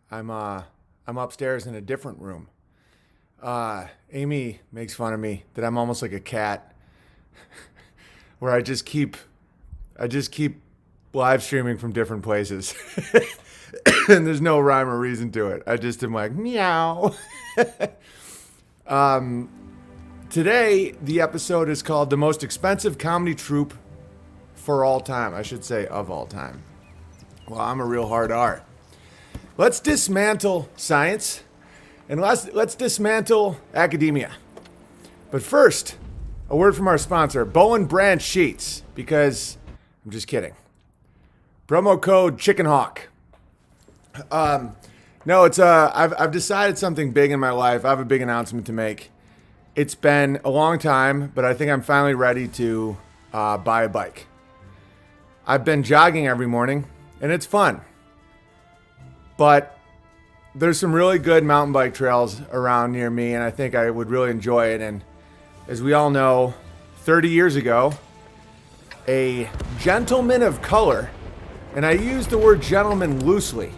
I'm upstairs in a different room. Amy makes fun of me that I'm almost like a cat, where I just keep live streaming from different places, and there's no rhyme or reason to it. I just am like meow. Today the episode is called "The Most Expensive Comedy Troupe for All Time." I should say of all time. Well, I'm a real hard R. Let's dismantle science and let's dismantle academia. But first, a word from our sponsor, Bowen Brand Sheets, because I'm just kidding. Promo code ChickenHawk. No, it's I've decided something big in my life. I have a big announcement to make. It's been a long time, but I think I'm finally ready to buy a bike. I've been jogging every morning, and it's fun. But there's some really good mountain bike trails around near me, and I think I would really enjoy it. And as we all know, 30 years ago, a gentleman of color, and I use the word gentleman loosely,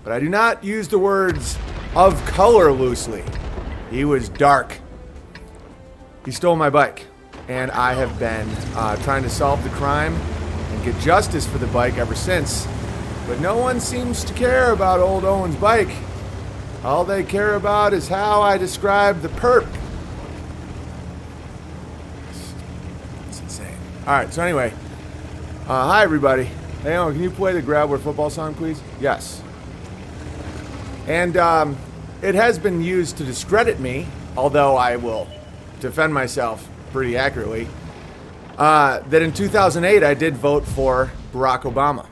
but I do not use the words of color loosely. He was dark. He stole my bike, and I have been trying to solve the crime and get justice for the bike ever since. But no one seems to care about old Owen's bike. All they care about is how I describe the perp. It's insane. All right, so anyway, hi everybody. Hey Owen, can you play the Grab Where Football song, please? Yes. And it has been used to discredit me, although I will defend myself pretty accurately, that in 2008 I did vote for Barack Obama.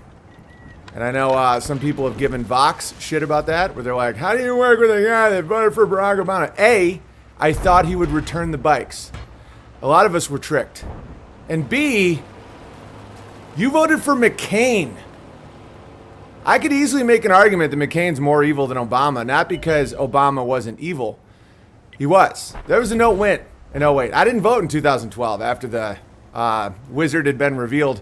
And I know some people have given Vox shit about that, where they're like, how do you work with a guy that voted for Barack Obama? A, I thought he would return the bikes. A lot of us were tricked. And B, you voted for McCain. I could easily make an argument that McCain's more evil than Obama, not because Obama wasn't evil. He was. There was a no win in 08. I didn't vote in 2012 after the wizard had been revealed.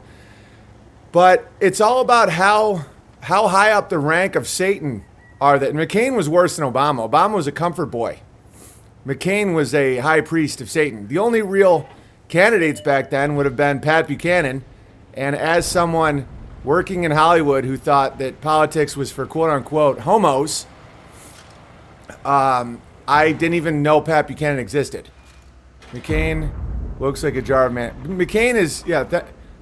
But it's all about how high up the rank of Satan are that. McCain was worse than Obama. Obama was a comfort boy. McCain was a high priest of Satan. The only real candidates back then would have been Pat Buchanan. And as someone working in Hollywood who thought that politics was for quote-unquote homos, I didn't even know Pat Buchanan existed. McCain looks like a jar of man. McCain is,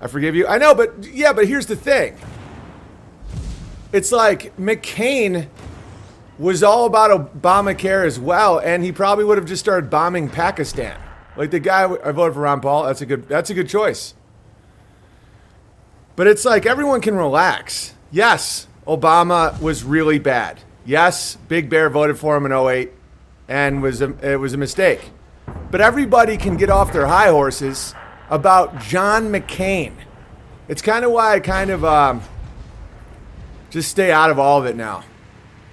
I forgive you. I know, but here's the thing. It's like McCain was all about Obamacare as well, and he probably would have just started bombing Pakistan. Like the guy, I voted for Ron Paul. That's a good choice. But it's like everyone can relax. Yes, Obama was really bad. Yes, Big Bear voted for him in 08, and it was a mistake. But everybody can get off their high horses about John McCain. It's kind of why I just stay out of all of it now.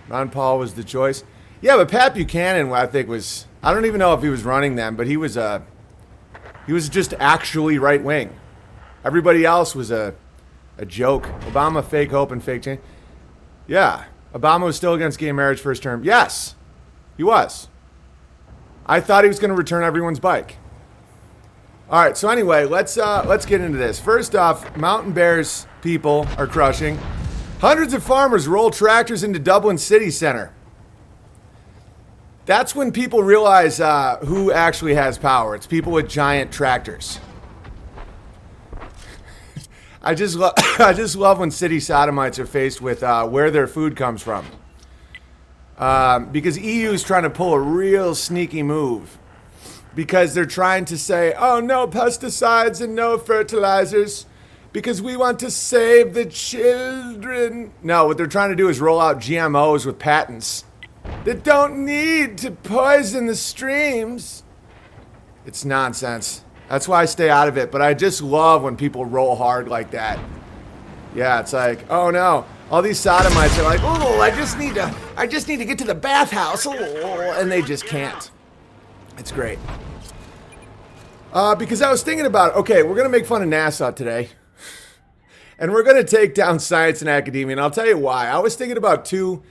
Ron Paul was the choice. Yeah, but Pat Buchanan, I think I don't even know if he was running then, but he was just actually right wing. Everybody else was a joke. Obama, fake hope and fake change. Yeah, Obama was still against gay marriage first term. Yes, he was. I thought he was going to return everyone's bike. All right, so anyway, let's get into this. First off, Mountain Bears people are crushing. Hundreds of farmers roll tractors into Dublin city center. That's when people realize who actually has power. It's people with giant tractors. I just love when city sodomites are faced with where their food comes from. Because EU is trying to pull a real sneaky move. Because they're trying to say, oh, no pesticides and no fertilizers because we want to save the children. No, what they're trying to do is roll out GMOs with patents that don't need to poison the streams. It's nonsense. That's why I stay out of it. But I just love when people roll hard like that. Yeah, it's like, oh, no. All these sodomites are like, oh, I just need to get to the bathhouse. Oh, and they just can't. It's great. Because I was thinking about, okay, we're going to make fun of NASA today. And we're going to take down science and academia. And I'll tell you why. I was thinking about two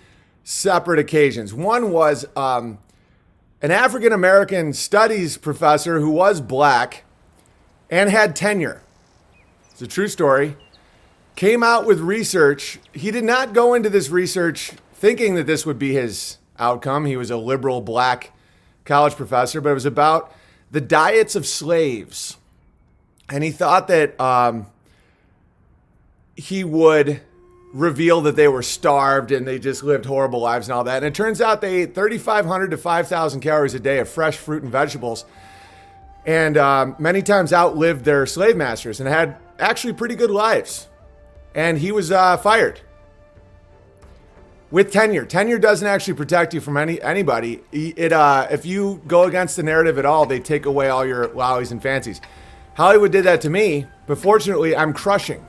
separate occasions. One was an African American studies professor who was black and had tenure. It's a true story. Came out with research. He did not go into this research thinking that this would be his outcome. He was a liberal black college professor, but it was about the diets of slaves. And he thought that he would reveal that they were starved and they just lived horrible lives and all that. And it turns out they ate 3,500 to 5,000 calories a day of fresh fruit and vegetables, and many times outlived their slave masters and had actually pretty good lives. And he was fired with tenure. Tenure doesn't actually protect you from anybody. If you go against the narrative at all, they take away all your wowies and fancies. Hollywood did that to me, but fortunately, I'm crushing.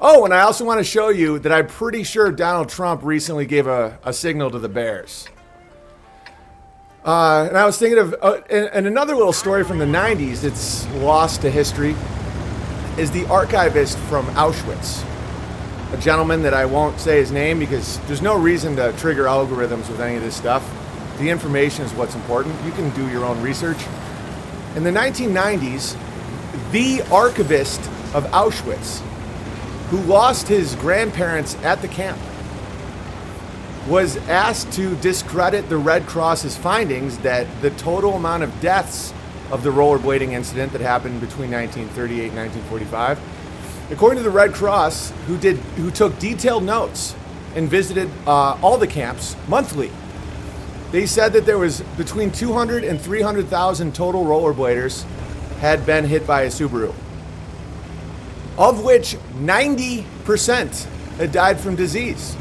Oh, and I also want to show you that I'm pretty sure Donald Trump recently gave a signal to the Bears. And I was thinking of, and another little story from the 90s that's lost to history is the archivist from Auschwitz. A gentleman that I won't say his name because there's no reason to trigger algorithms with any of this stuff. The information is what's important. You can do your own research. In the 1990s, the archivist of Auschwitz, who lost his grandparents at the camp, was asked to discredit the Red Cross's findings that the total amount of deaths of the rollerblading incident that happened between 1938 and 1945, according to the Red Cross, who took detailed notes and visited all the camps monthly, they said that there was between 200 and 300,000 total rollerbladers had been hit by a Subaru, of which 90% had died from disease.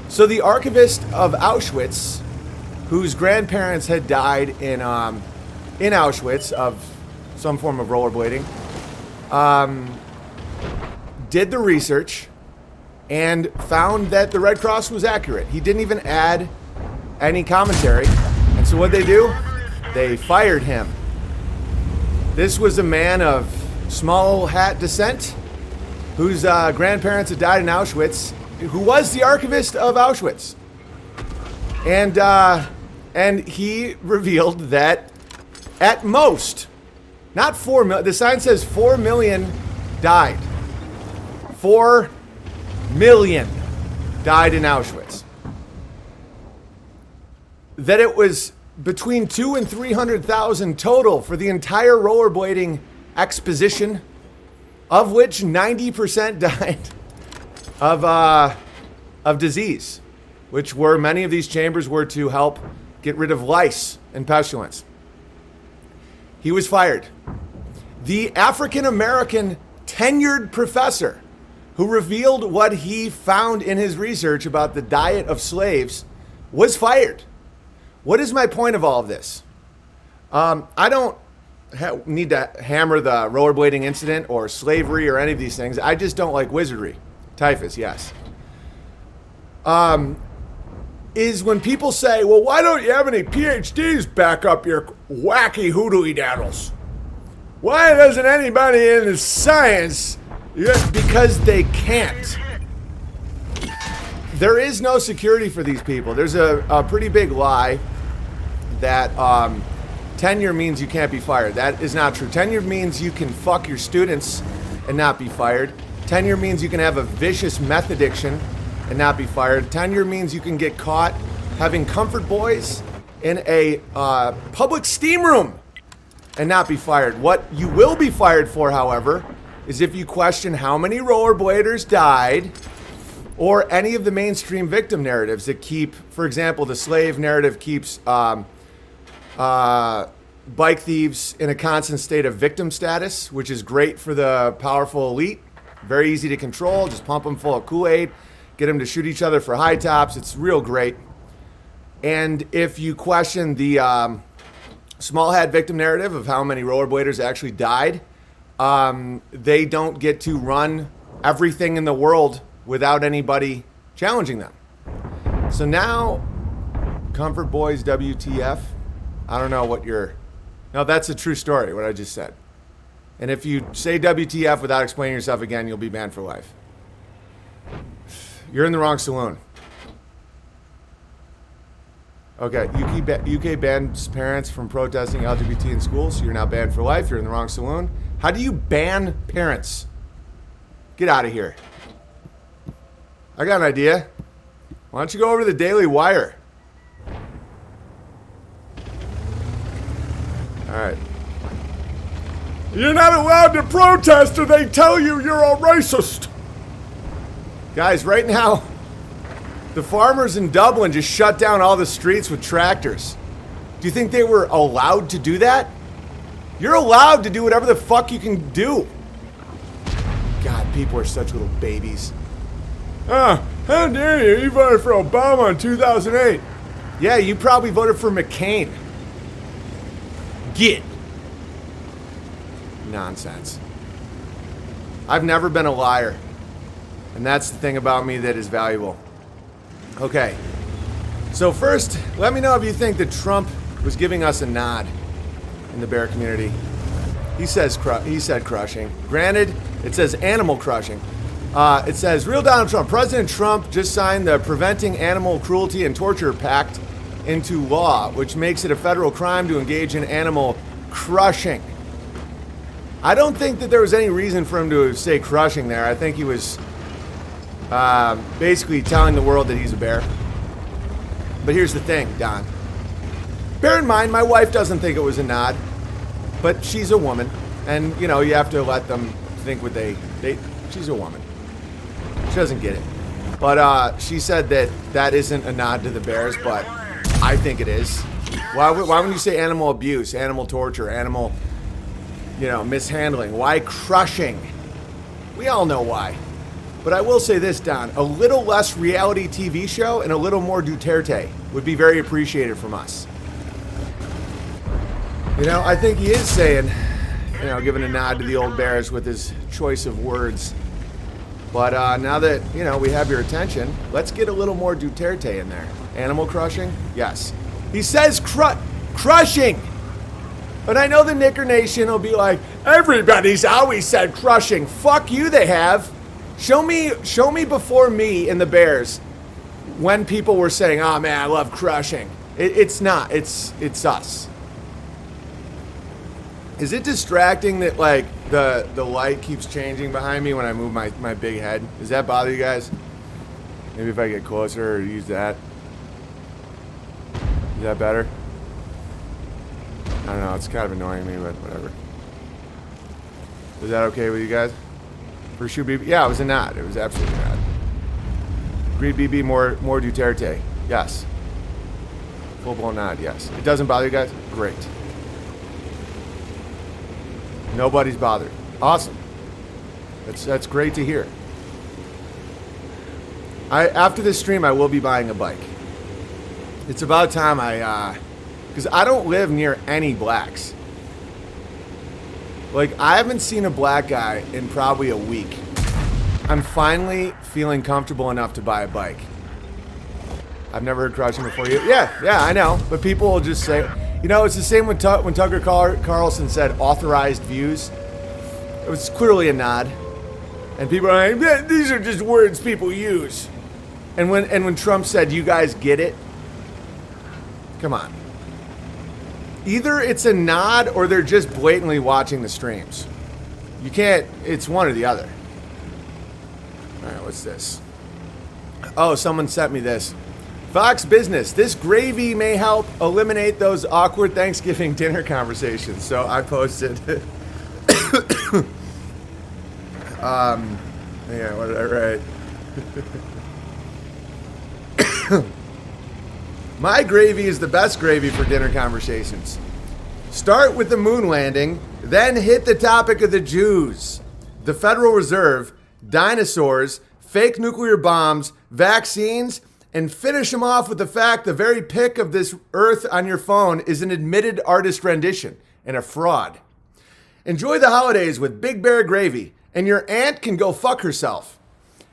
So the archivist of Auschwitz, whose grandparents had died in Auschwitz of some form of rollerblading, did the research and found that the Red Cross was accurate. He didn't even add any commentary. And so what they do? They fired him. This was a man of small hat descent whose grandparents had died in Auschwitz, who was the archivist of Auschwitz. And he revealed that at most, not 4 million, the sign says 4 million died. 4 million died in Auschwitz. That it was between 200,000 and 300,000 total for the entire rollerblading exposition, of which 90% died of disease, which were many of these chambers were to help get rid of lice and pestilence. He was fired. The African American tenured professor who revealed what he found in his research about the diet of slaves was fired. What is my point of all of this? I don't need to hammer the rollerblading incident or slavery or any of these things. I just don't like wizardry. Typhus, yes. Is when people say, well, why don't you have any PhDs back up your wacky hoodly daddles? Why doesn't anybody in the science? Because they can't. There is no security for these people. There's a pretty big lie that tenure means you can't be fired. That is not true. Tenure means you can fuck your students and not be fired. Tenure means you can have a vicious meth addiction and not be fired. Tenure means you can get caught having comfort boys in a public steam room and not be fired. What you will be fired for, however, is if you question how many rollerbladers died or any of the mainstream victim narratives that keep, for example, the slave narrative keeps bike thieves in a constant state of victim status, which is great for the powerful elite. Very easy to control. Just pump them full of Kool-Aid, get them to shoot each other for high tops. It's real great. And if you question the small hat victim narrative of how many rollerbladers actually died, they don't get to run everything in the world without anybody challenging them. So now, Comfort Boys WTF, I don't know what you're... No, that's a true story, what I just said. And if you say WTF without explaining yourself again, you'll be banned for life. You're in the wrong saloon. Okay, UK bans parents from protesting LGBT in schools, so you're now banned for life. You're in the wrong saloon. How do you ban parents? Get out of here. I got an idea. Why don't you go over to the Daily Wire? All right. You're not allowed to protest or they tell you you're a racist. Guys, right now, the farmers in Dublin just shut down all the streets with tractors. Do you think they were allowed to do that? You're allowed to do whatever the fuck you can do. God, people are such little babies. How dare you? You voted for Obama in 2008. Yeah, you probably voted for McCain. Get. Nonsense. I've never been a liar. And that's the thing about me that is valuable. Okay. So first, let me know if you think that Trump was giving us a nod in the bear community. He said crushing. Granted, it says animal crushing. It says, real Donald Trump. President Trump just signed the Preventing Animal Cruelty and Torture Pact into law, which makes it a federal crime to engage in animal crushing. I don't think that there was any reason for him to say crushing there. I think he was basically telling the world that he's a bear. But here's the thing, Don. Bear in mind, my wife doesn't think it was a nod, but she's a woman. And, you know, you have to let them think what they she's a woman. She doesn't get it. But she said that that isn't a nod to the bears, but I think it is. Why would you say animal abuse, animal torture, animal, mishandling? Why crushing? We all know why. But I will say this, Don. A little less reality TV show and a little more Duterte would be very appreciated from us. I think he is saying, giving a nod to the old bears with his choice of words. But now that, we have your attention, let's get a little more Duterte in there. Animal crushing? Yes. He says crushing. But I know the Knicker Nation will be like, everybody's always said crushing. Fuck you, they have. Show me before me in the Bears when people were saying, oh man, I love crushing. It's not. It's us. Is it distracting that the light keeps changing behind me when I move my big head? Does that bother you guys? Maybe if I get closer or use that. Is that better? I don't know, it's kind of annoying me, but whatever. Was that okay with you guys? For sure, BB? Yeah, it was a nod. It was absolutely a nod. Agreed, BB, more Duterte. Yes. Full-blown nod, yes. It doesn't bother you guys? Great. Nobody's bothered. Awesome. That's great to hear. After this stream, I will be buying a bike. It's about time because I don't live near any blacks. I haven't seen a black guy in probably a week. I'm finally feeling comfortable enough to buy a bike. I've never heard crushing before. Yeah, I know. But people will just say, it's the same when Tucker Carlson said authorized views. It was clearly a nod. And people are like, these are just words people use. And when Trump said, you guys get it? Come on. Either it's a nod or they're just blatantly watching the streams. You can't, it's one or the other. All right, what's this? Oh, someone sent me this. Fox Business, this gravy may help eliminate those awkward Thanksgiving dinner conversations. So I posted. Yeah, what did I write? My gravy is the best gravy for dinner conversations. Start with the moon landing, then hit the topic of the Jews, the Federal Reserve, dinosaurs, fake nuclear bombs, vaccines, and finish them off with the fact the very pic of this earth on your phone is an admitted artist rendition and a fraud. Enjoy the holidays with Big Bear Gravy, and your aunt can go fuck herself.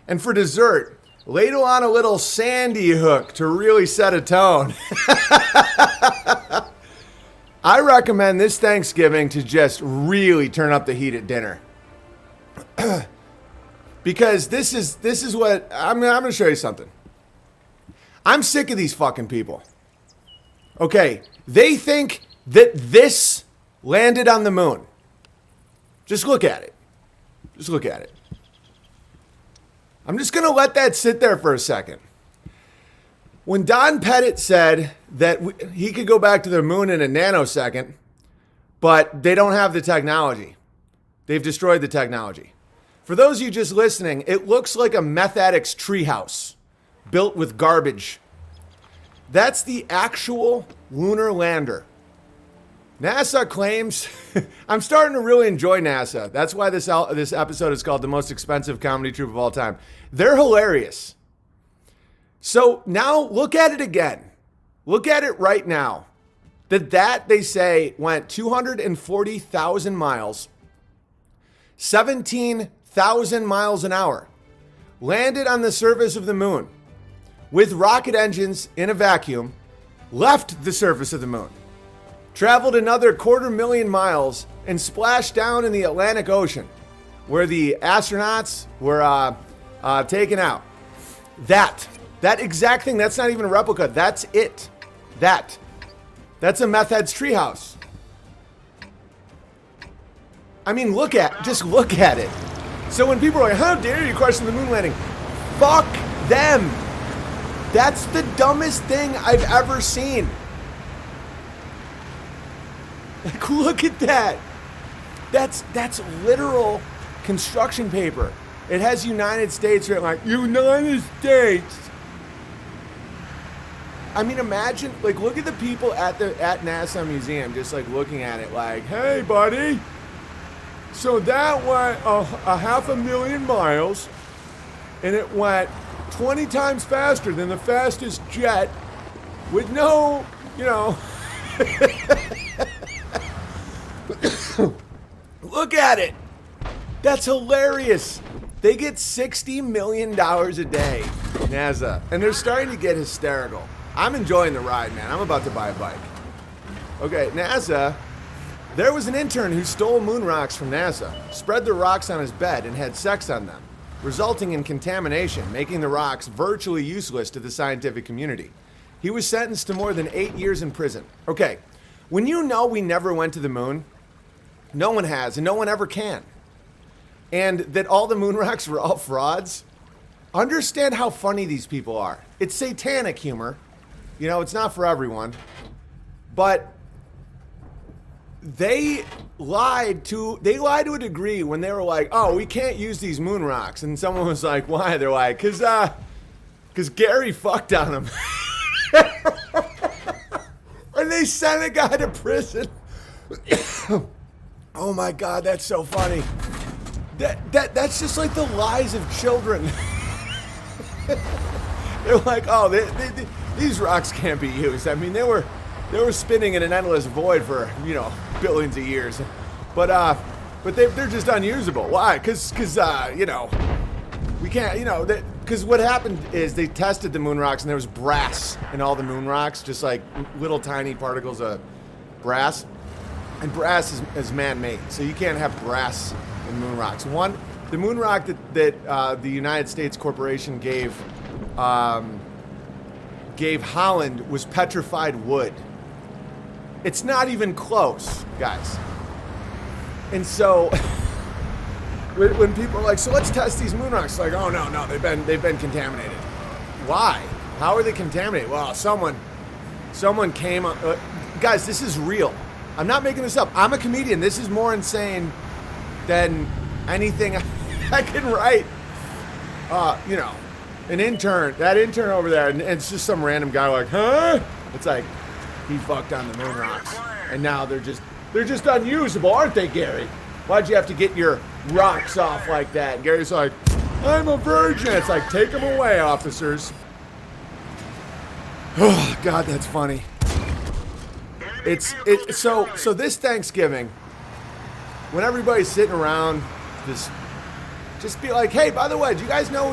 And for dessert, ladle on a little Sandy Hook to really set a tone. I recommend this Thanksgiving to just really turn up the heat at dinner. Because this is what, I'm going to show you something. I'm sick of these fucking people. Okay, they think that this landed on the moon. Just look at it. Just look at it. I'm just going to let that sit there for a second. When Don Pettit said that he could go back to the moon in a nanosecond, but they don't have the technology. They've destroyed the technology. For those of you just listening, it looks like a meth addict's treehouse built with garbage. That's the actual lunar lander. NASA claims, I'm starting to really enjoy NASA. That's why this episode is called The Most Expensive Comedy Troupe of All Time. They're hilarious. So now look at it again. Look at it right now. That they say went 240,000 miles, 17,000 miles an hour, landed on the surface of the moon with rocket engines in a vacuum, left the surface of the moon, traveled another 250,000 miles, and splashed down in the Atlantic Ocean, where the astronauts were taken out. That exact thing, that's not even a replica. That's it. That's a meth head's treehouse. I mean, just look at it. So when people are like, how dare you question the moon landing? Fuck them. That's the dumbest thing I've ever seen. Like, look at that. That's literal construction paper. It has United States written, like, United States. I mean, imagine, like, look at the people at NASA Museum just, like, looking at it like, hey, buddy, so that went a 500,000 miles, and it went 20 times faster than the fastest jet with no, look at it. That's hilarious. They get $60 million a day, NASA, and they're starting to get hysterical. I'm enjoying the ride, man. I'm about to buy a bike. Okay, NASA, there was an intern who stole moon rocks from NASA, spread the rocks on his bed, and had sex on them, resulting in contamination, making the rocks virtually useless to the scientific community. He was sentenced to more than 8 years in prison. Okay, when you know we never went to the moon, no one has, and no one ever can, and that all the moon rocks were all frauds, understand how funny these people are. It's satanic humor. It's not for everyone. But they lied to a degree when they were like, oh, we can't use these moon rocks. And someone was like, why? They're like, because Gary fucked on them. And they sent a guy to prison. Oh my God, that's so funny. That's just like the lies of children. They're like, oh, these rocks can't be used. I mean, they were spinning in an endless void for billions of years, but they're just unusable. Why? Because we can't. Because what happened is they tested the moon rocks and there was brass in all the moon rocks, just like little tiny particles of brass, and brass is man-made, so you can't have brass in moon rocks. The moon rock that the United States Corporation gave Holland was petrified wood. It's not even close, guys. And so when people are like, so let's test these moon rocks, like, oh no, they've been contaminated. Why? How are they contaminated? Well, someone came up. Guys, this is real. I'm not making this up. I'm a comedian. This is more insane than anything I can write. That intern over there, and it's just some random guy like, huh? It's like, he fucked on the moon rocks, and now they're just unusable, aren't they, Gary? Why'd you have to get your rocks off like that? And Gary's like, I'm a virgin. It's like, take them away, officers. Oh God, that's funny. So this Thanksgiving, when everybody's sitting around, just be like, hey, by the way, do you guys know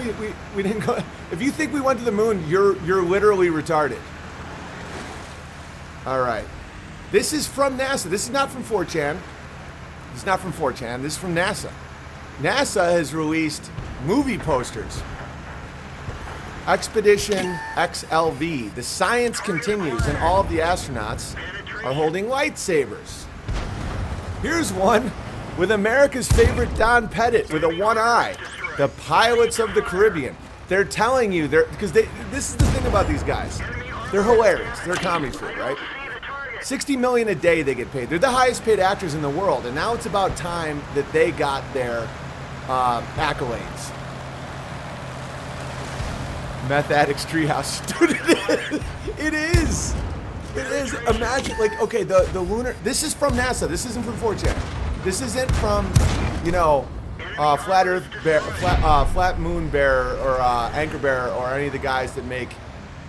we didn't go? If you think we went to the moon, you're literally retarded. All right. This is from NASA. This is not from 4chan. This is not from 4chan. This is from NASA. NASA has released movie posters Expedition XLV. The science continues, and all of the astronauts are holding lightsabers. Here's one with America's favorite Don Pettit with a one eye. The Pirates of the Caribbean. They're telling you, because this is the thing about these guys. They're hilarious. They're comedy strip, right? $60 million a day they get paid. They're the highest paid actors in the world, and now it's about time that they got their accolades. Meth Addicts Treehouse. Dude, it is. It is. Imagine, like, okay, the lunar. This is from NASA. This isn't from 4chan. This isn't from, Flat Earth Bear, Flat Moon Bear, or Anchor Bear, or any of the guys that make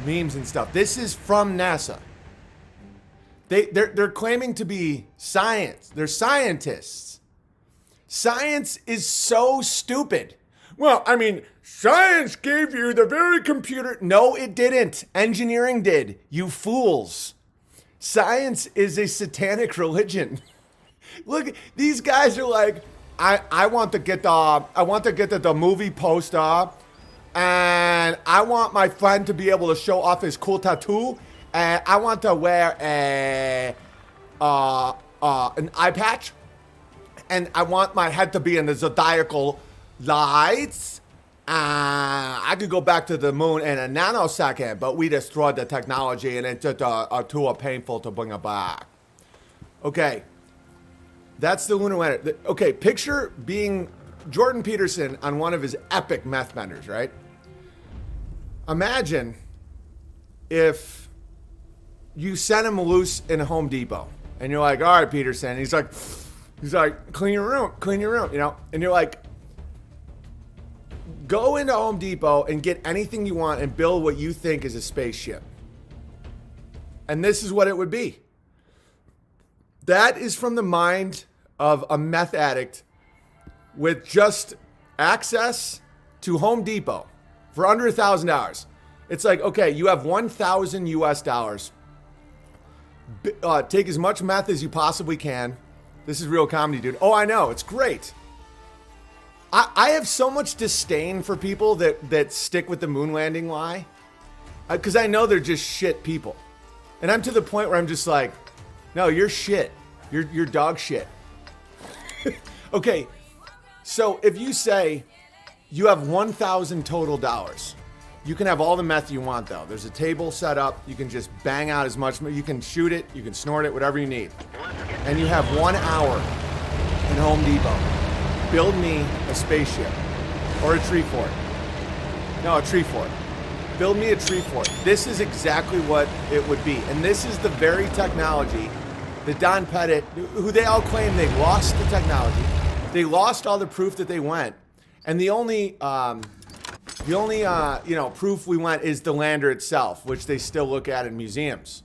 memes and stuff. This is from NASA. They're claiming to be science. They're scientists. Science is so stupid. Well, I mean, science gave you the very computer. No, it didn't. Engineering did. You fools. Science is a satanic religion. Look, these guys are like, I want to get the movie poster, and I want my friend to be able to show off his cool tattoo, and I want to wear an eye patch, and I want my head to be in the zodiacal lights. I could go back to the moon in a nanosecond, but we destroyed the technology, and it's just too painful to bring it back. Okay, that's the lunar lander. Okay, picture being Jordan Peterson on one of his epic meth benders, right? Imagine if you sent him loose in Home Depot, and you're like, all right, Peterson. And he's like, clean your room, and you're like, go into Home Depot and get anything you want and build what you think is a spaceship. And this is what it would be. That is from the mind of a meth addict with just access to Home Depot for under $1,000. It's like, okay, you have 1,000 US dollars. Take as much meth as you possibly can. This is real comedy, dude. Oh, I know. It's great. I have so much disdain for people that stick with the moon landing lie, because I know they're just shit people. And I'm to the point where I'm just like, no, you're shit. You're dog shit. Okay, so if you say you have 1,000 total dollars, you can have all the meth you want, though. There's a table set up. You can just bang out as much. You can shoot it. You can snort it, whatever you need. And you have 1 hour in Home Depot. Build me a spaceship or a tree fort. No, a tree fort. Build me a tree fort. This is exactly what it would be. And this is the very technology that Don Pettit, who they all claim they lost the technology. They lost all the proof that they went. And the only proof we went is the lander itself, which they still look at in museums.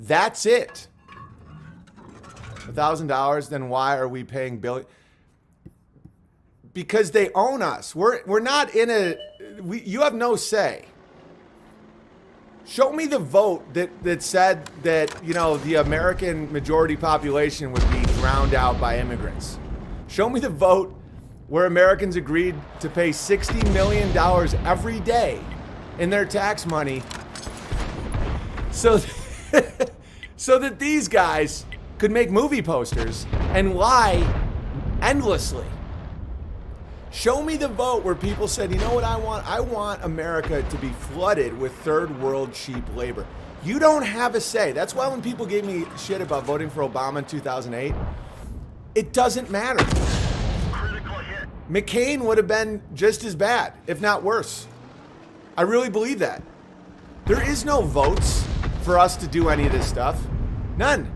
That's it. $1,000, then why are we paying billions? Because they own us. We're not in you have no say. Show me the vote that said that, the American majority population would be drowned out by immigrants. Show me the vote where Americans agreed to pay $60 million every day in their tax money so that these guys could make movie posters and lie endlessly. Show me the vote where people said, you know what I want? I want America to be flooded with third world cheap labor. You don't have a say. That's why when people gave me shit about voting for Obama in 2008, it doesn't matter. McCain would have been just as bad, if not worse. I really believe that. There is no votes for us to do any of this stuff. None.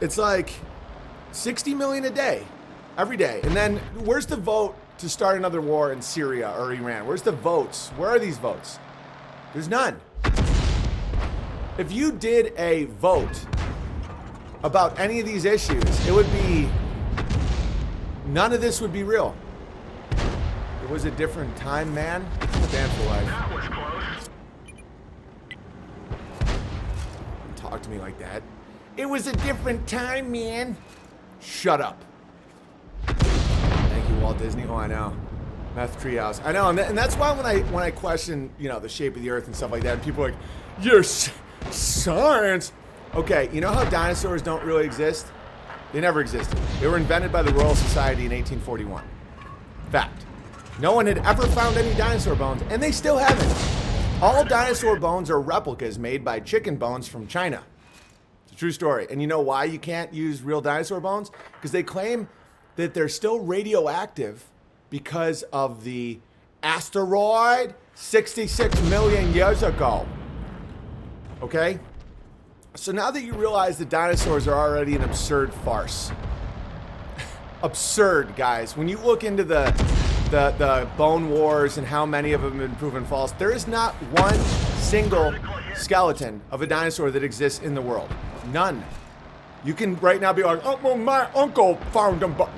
It's like 60 million a day. Every day. And then where's the vote to start another war in Syria or Iran? Where's the votes? Where are these votes? There's none. If you did a vote about any of these issues, it would be, none of this would be real. It was a different time, man. Stand for life. That was close. Don't talk to me like that. It was a different time, man. Shut up. Thank you, Walt Disney. Oh, I know. Meth treehouse. I know, and that's why when I question, the shape of the earth and stuff like that, and people are like, your science. Okay, you know how dinosaurs don't really exist? They never existed. They were invented by the Royal Society in 1841. Fact. No one had ever found any dinosaur bones, and they still haven't. All dinosaur bones are replicas made by chicken bones from China. It's a true story. And you know why you can't use real dinosaur bones? Because they claim that they're still radioactive because of the asteroid 66 million years ago. Okay? So now that you realize that dinosaurs are already an absurd farce. Absurd, guys. When you look into the bone wars and how many of them have been proven false, there is not one single skeleton of a dinosaur that exists in the world. None. You can right now be like, oh, well, my uncle found them, but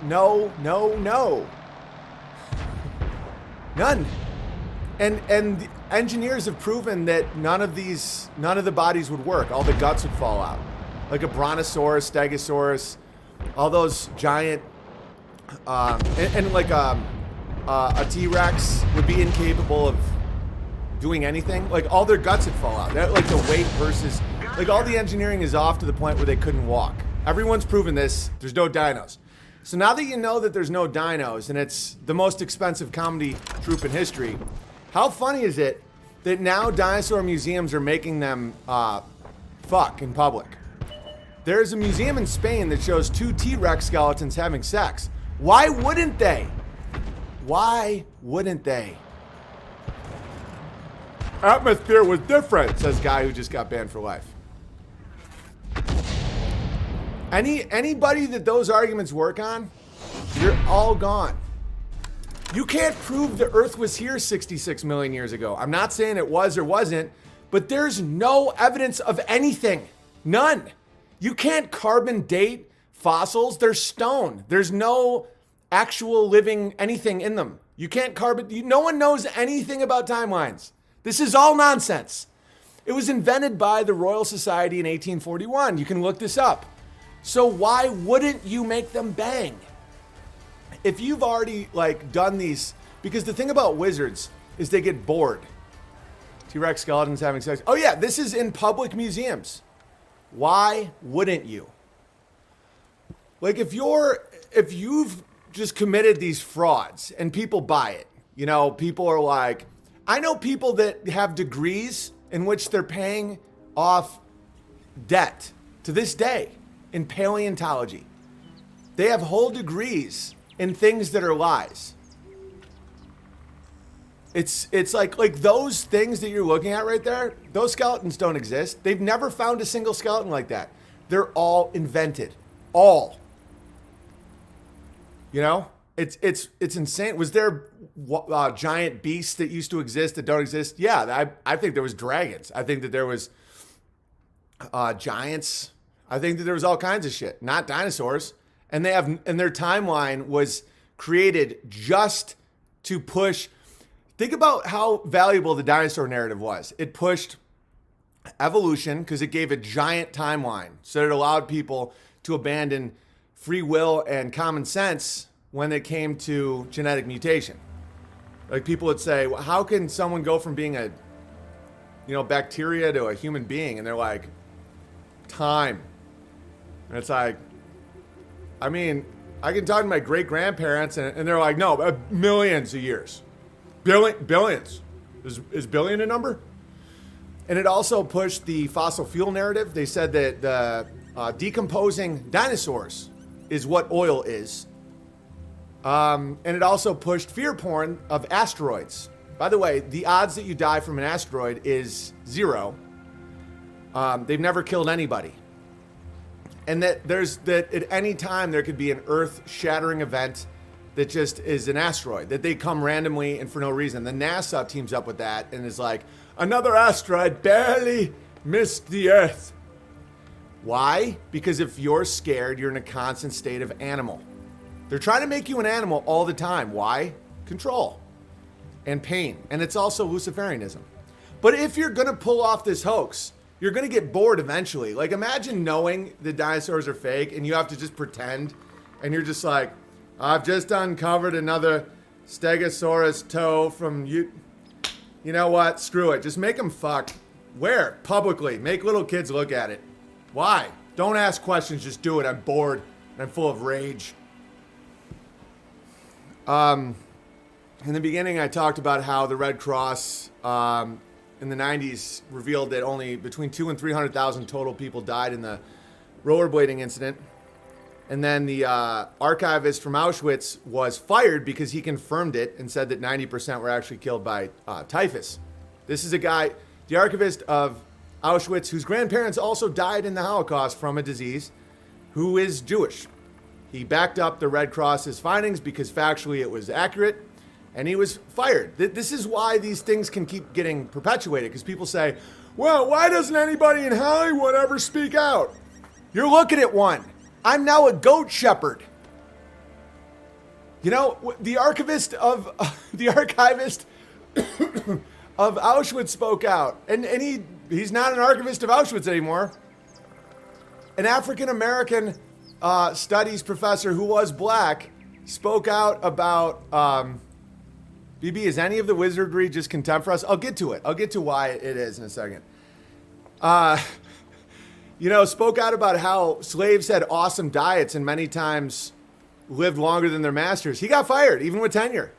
no. None. And the engineers have proven that none of the bodies would work. All the guts would fall out. Like a brontosaurus, stegosaurus, all those giant, and like a T-Rex would be incapable of doing anything. Like all their guts would fall out. Like the weight versus, like all the engineering is off to the point where they couldn't walk. Everyone's proven this. There's no dinos. So now that you know that there's no dinos and it's the most expensive comedy troupe in history, how funny is it that now dinosaur museums are making them fuck in public? There's a museum in Spain that shows 2 T-Rex skeletons having sex. Why wouldn't they? Why wouldn't they? Atmosphere was different, says guy who just got banned for life. Anybody that those arguments work on, you're all gone. You can't prove the Earth was here 66 million years ago. I'm not saying it was or wasn't, but there's no evidence of anything. None. You can't carbon date fossils. They're stone. There's no actual living anything in them. You can't carbon. No one knows anything about timelines. This is all nonsense. It was invented by the Royal Society in 1841. You can look this up. So why wouldn't you make them bang? If you've already done these, because the thing about wizards is they get bored. T-Rex skeletons having sex. Oh yeah, this is in public museums. Why wouldn't you? Like if you've just committed these frauds and people buy it, people are like, I know people that have degrees in which they're paying off debt to this day in paleontology. They have whole degrees in things that are lies. It's like those things that you're looking at right there, those skeletons don't exist. They've never found a single skeleton like that. They're all invented. All. It's insane. Was there giant beasts that used to exist that don't exist? Yeah, I think there was dragons. I think that there was giants. I think that there was all kinds of shit, not dinosaurs. And their timeline was created just to push. Think about how valuable the dinosaur narrative was. It pushed evolution because it gave a giant timeline. So it allowed people to abandon free will and common sense when it came to genetic mutation. Like people would say, well, how can someone go from being a bacteria to a human being? And they're like, time. And it's like, I mean, I can talk to my great-grandparents and they're like, no, millions of years. Billions. Is billion a number? And it also pushed the fossil fuel narrative. They said that the decomposing dinosaurs is what oil is. And it also pushed fear porn of asteroids. By the way, the odds that you die from an asteroid is 0. They've never killed anybody. And that at any time there could be an earth-shattering event that just is an asteroid, that they come randomly and for no reason. The NASA teams up with that and is like, another asteroid barely missed the Earth. Why? Because if you're scared, you're in a constant state of animal. They're trying to make you an animal all the time. Why? Control and pain. And it's also Luciferianism. But if you're going to pull off this hoax, you're going to get bored eventually. Like imagine knowing the dinosaurs are fake and you have to just pretend and you're just like, I've just uncovered another Stegosaurus toe from you. You know what? Screw it. Just make them fuck. Where? Publicly. Make little kids look at it. Why? Don't ask questions. Just do it. I'm bored and I'm full of rage. In the beginning, I talked about how the Red Cross in the 90s revealed that only between 200,000 and 300,000 total people died in the rollerblading incident. And then the archivist from Auschwitz was fired because he confirmed it and said that 90% were actually killed by typhus. This is a guy, the archivist of Auschwitz, whose grandparents also died in the Holocaust from a disease, who is Jewish. He backed up the Red Cross's findings because factually it was accurate, and he was fired. This is why these things can keep getting perpetuated, because people say, well, why doesn't anybody in Hollywood ever speak out? You're looking at one. I'm now a goat shepherd. You know, the archivist of of Auschwitz spoke out, and he's not an archivist of Auschwitz anymore. An African American studies professor who was black spoke out about. BB, is any of the wizardry just contempt for us? I'll get to it. I'll get to why it is in a second. Spoke out about how slaves had awesome diets and many times lived longer than their masters. He got fired, even with tenure.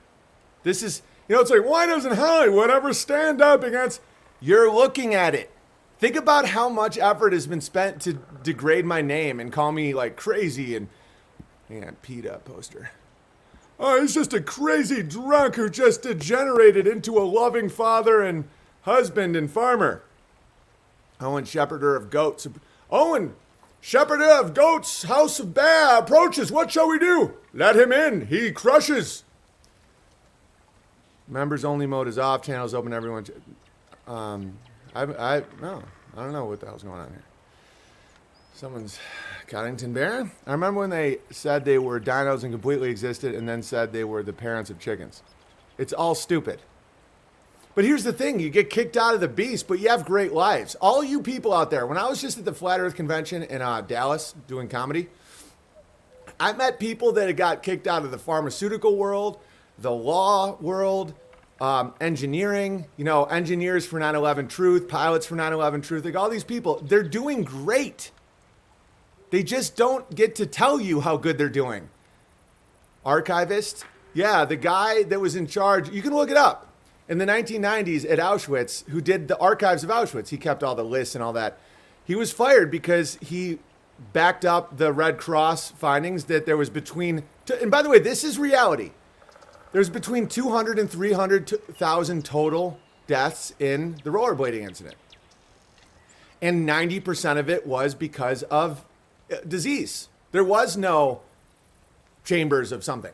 This is, it's like, why doesn't Hollywood ever stand up against? You're looking at it. Think about how much effort has been spent to degrade my name and call me like crazy and, hang on, PETA poster. Oh, he's just a crazy drunk who just degenerated into a loving father and husband and farmer. Owen, shepherder of goats. Owen, shepherder of goats, house of bear, approaches. What shall we do? Let him in. He crushes. Members only mode is off. Channels open. Everyone. I don't know what the hell's going on here. Someone's Coddington Bear. I remember when they said they were dinos and completely existed and then said they were the parents of chickens. It's all stupid. But here's the thing. You get kicked out of the beast, but you have great lives. All you people out there, when I was just at the Flat Earth Convention in Dallas doing comedy, I met people that had got kicked out of the pharmaceutical world, the law world, engineering, engineers for 9/11 Truth, pilots for 9/11 Truth, like all these people, they're doing great. They just don't get to tell you how good they're doing. Archivist, yeah, the guy that was in charge, you can look it up. In the 1990s at Auschwitz, who did the archives of Auschwitz, he kept all the lists and all that. He was fired because he backed up the Red Cross findings that there was between, and by the way, this is reality. There's between 200 and 300,000 total deaths in the rollerblading incident. And 90% of it was because of disease. There was no chambers of something.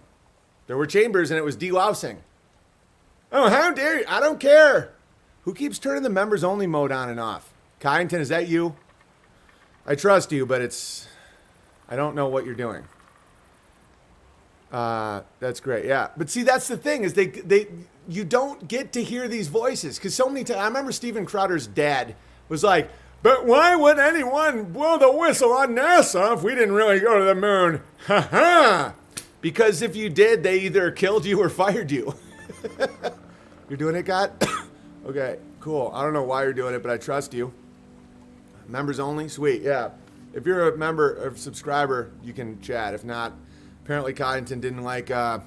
There were chambers and it was delousing. Oh, how dare you? I don't care. Who keeps turning the members only mode on and off? Kyington, is that you? I trust you, but I don't know what you're doing. That's great. Yeah. But see, that's the thing is you don't get to hear these voices because so many times, I remember Steven Crowder's dad was like, but why would anyone blow the whistle on NASA if we didn't really go to the moon? Ha ha! Because if you did, they either killed you or fired you. You're doing it, God? Okay, cool. I don't know why you're doing it, but I trust you. Members only? Sweet, yeah. If you're a member or subscriber, you can chat. If not, apparently Coddington didn't like the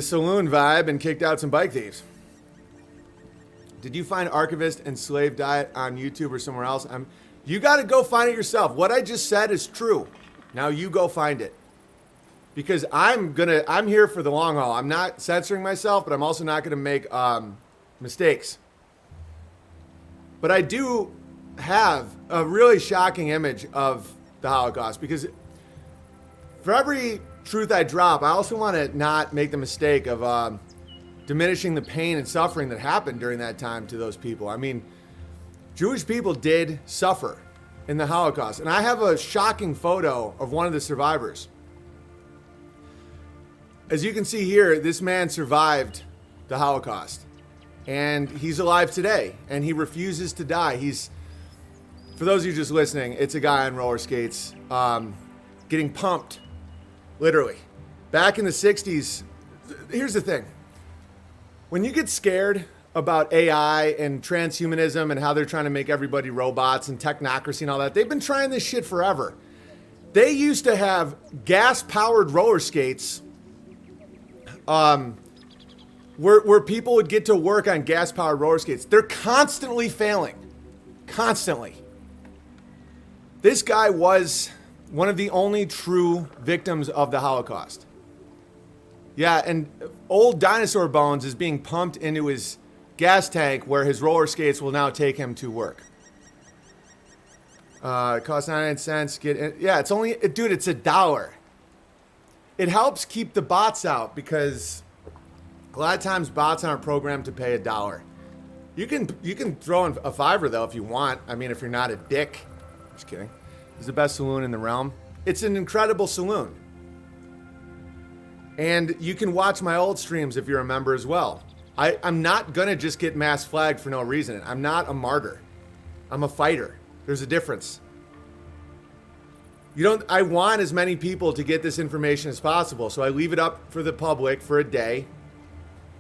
saloon vibe and kicked out some bike thieves. Did you find archivist and slave diet on YouTube or somewhere else? You got to go find it yourself. What I just said is true. Now you go find it. Because I'm here for the long haul. I'm not censoring myself, but I'm also not going to make mistakes. But I do have a really shocking image of the Holocaust because for every truth I drop, I also want to not make the mistake of diminishing the pain and suffering that happened during that time to those people. I mean, Jewish people did suffer in the Holocaust. And I have a shocking photo of one of the survivors. As you can see here, this man survived the Holocaust. And he's alive today. And he refuses to die. For those of you just listening, it's a guy on roller skates getting pumped, literally. back in the 60s, here's the thing. When you get scared about AI and transhumanism and how they're trying to make everybody robots and technocracy and all that, they've been trying this shit forever. They used to have gas-powered roller skates where people would get to work on gas-powered roller skates. They're constantly failing. Constantly. This guy was one of the only true victims of the Holocaust. Yeah, and old dinosaur bones is being pumped into his gas tank where his roller skates will now take him to work. It costs 99 cents. Yeah, it's only, dude, it's $1. It helps keep the bots out because a lot of times bots aren't programmed to pay $1. You can throw in a $5 though if you want. I mean, if you're not a dick. Just kidding. It's the best saloon in the realm. It's an incredible saloon. And you can watch my old streams if you're a member as well. I'm not gonna just get mass flagged for no reason. I'm not a martyr. I'm a fighter. There's a difference. I want as many people to get this information as possible, so I leave it up for the public for a day.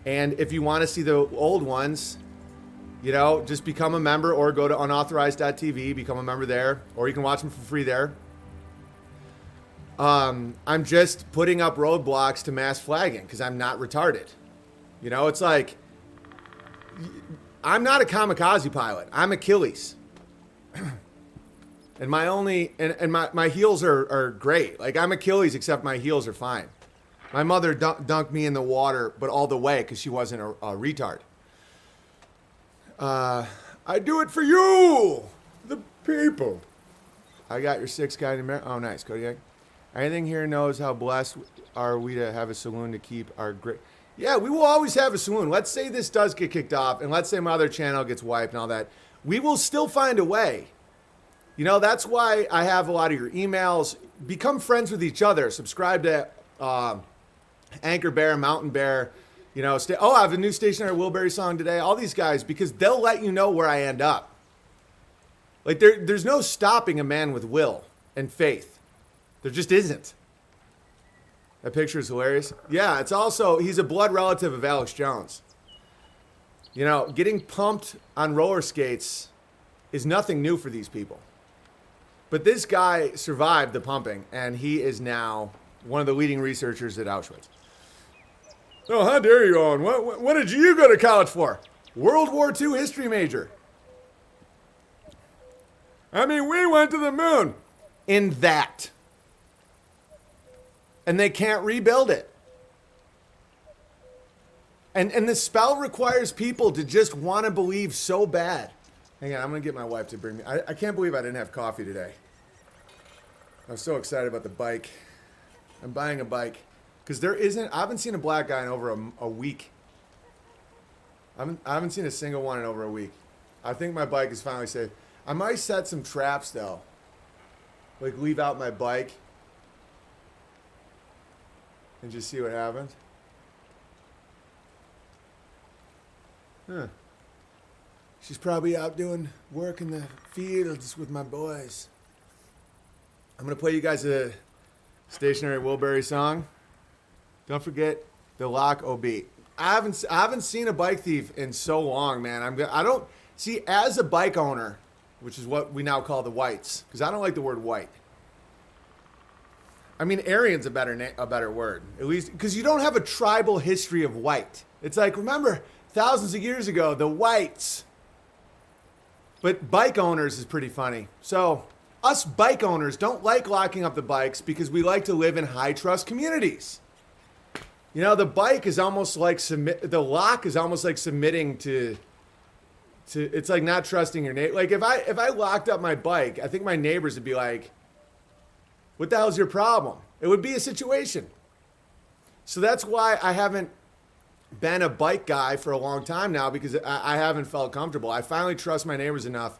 And if you want to see the old ones, just become a member or go to unauthorized.tv, become a member there, or you can watch them for free there. I'm just putting up roadblocks to mass flagging because I'm not retarded. It's like, I'm not a kamikaze pilot. I'm Achilles. And my heels are great. Like, I'm Achilles, except my heels are fine. My mother dunked me in the water, but all the way because she wasn't a retard. I do it for you, the people. I got your 6 guy in America. Oh, nice, Kodiak. Anything here knows how blessed are we to have a saloon to keep our great... Yeah, we will always have a saloon. Let's say this does get kicked off, and let's say my other channel gets wiped and all that. We will still find a way. That's why I have a lot of your emails. Become friends with each other. Subscribe to Anchor Bear, Mountain Bear. I have a new Stationary Wilbury song today. All these guys, because they'll let you know where I end up. Like, there's no stopping a man with will and faith. There just isn't. That picture is hilarious. Yeah, it's also, he's a blood relative of Alex Jones. Getting pumped on roller skates is nothing new for these people. But this guy survived the pumping, and he is now one of the leading researchers at Auschwitz. Oh, how dare you, Owen? What did you go to college for? World War II history major. I mean, we went to the moon in that. And they can't rebuild it. And the spell requires people to just want to believe so bad. Hang on, I'm going to get my wife to bring me... I can't believe I didn't have coffee today. I was so excited about the bike. I'm buying a bike. Because I haven't seen a black guy in over a week. I haven't seen a single one in over a week. I think my bike is finally safe. I might set some traps, though. Like, leave out my bike. And just see what happens. Huh. She's probably out doing work in the fields with my boys. I'm going to play you guys a Stationary Wilbury song. Don't forget the Lock OB. I haven't seen a bike thief in so long, man. I don't see, as a bike owner, which is what we now call the whites, because I don't like the word white. I mean, Aryan's a better word, at least because you don't have a tribal history of white. It's like, remember, thousands of years ago, the whites. But bike owners is pretty funny. So us bike owners don't like locking up the bikes because we like to live in high trust communities. The bike is almost like the lock is almost like submitting to it's like not trusting your neighbor. Like if I locked up my bike, I think my neighbors would be like, what the hell's your problem? It would be a situation. So that's why I haven't been a bike guy for a long time now, because I haven't felt comfortable. I finally trust my neighbors enough.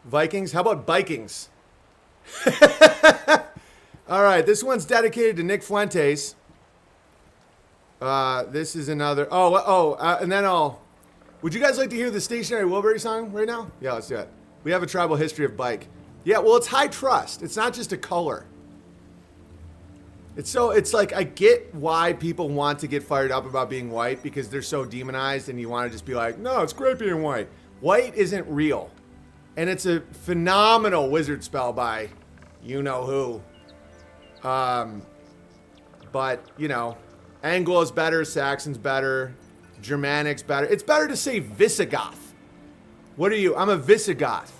Vikings? How about Bikings? All right, this one's dedicated to Nick Fuentes. This is another. And then would you guys like to hear the Stationary Wilbury song right now? Yeah, let's do it. We have a tribal history of bike. Yeah, well, it's high trust. It's not just a color. It's like I get why people want to get fired up about being white because they're so demonized and you want to just be like, no, it's great being white. White isn't real. And it's a phenomenal wizard spell by you know who. But, you know, Anglo's better, Saxon's better, Germanic's better. It's better to say Visigoth. What are you? I'm a Visigoth.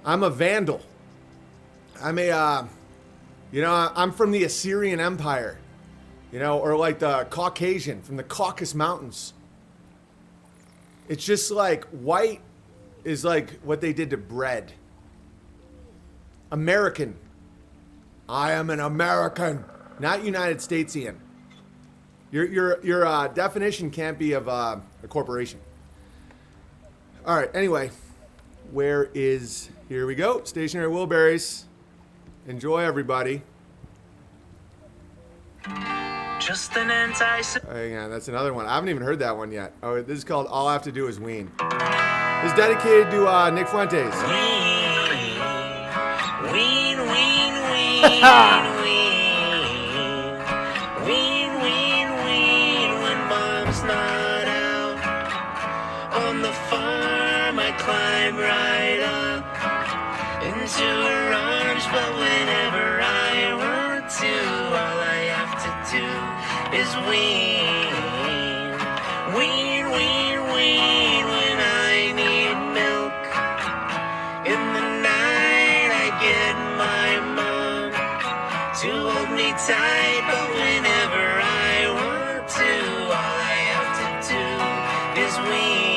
I'm a Vandal. I'm a, you know, I'm from the Assyrian Empire. You know, or like the Caucasian from the Caucasus Mountains. It's just like white is like what they did to bread. American. I am an American, not United Statesian. Your definition can't be of a corporation. All right. Anyway, here we go. Stationary Wilburys. Enjoy, everybody. Just an anti. Hang on, that's another one. I haven't even heard that one yet. Oh, this is called All I Have to Do Is Ween. This is dedicated to Nick Fuentes. Ween, ween, ween, ween, ween, ween. When mom's not out on the farm, I climb right up into her arms. But whenever I want to, all I have to do is wean, wean, wean, wean. When I need milk in the night, I get my mom to hold me tight. But whenever I want to, all I have to do is wean.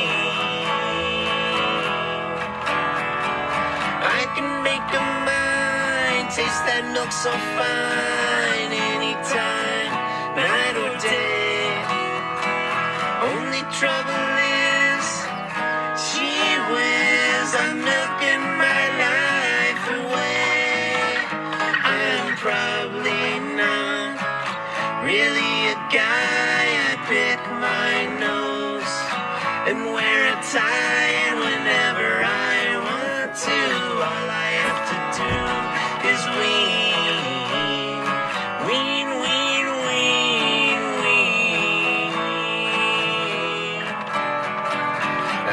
I can make a mind taste that milk so fine anytime, night or day. Only trouble is, gee whiz, I'm milking my life away. I'm probably not really a guy. I pick my nose and wear a tie, and whenever I want to, all I have to do is wean, wean, wean, wean, wean.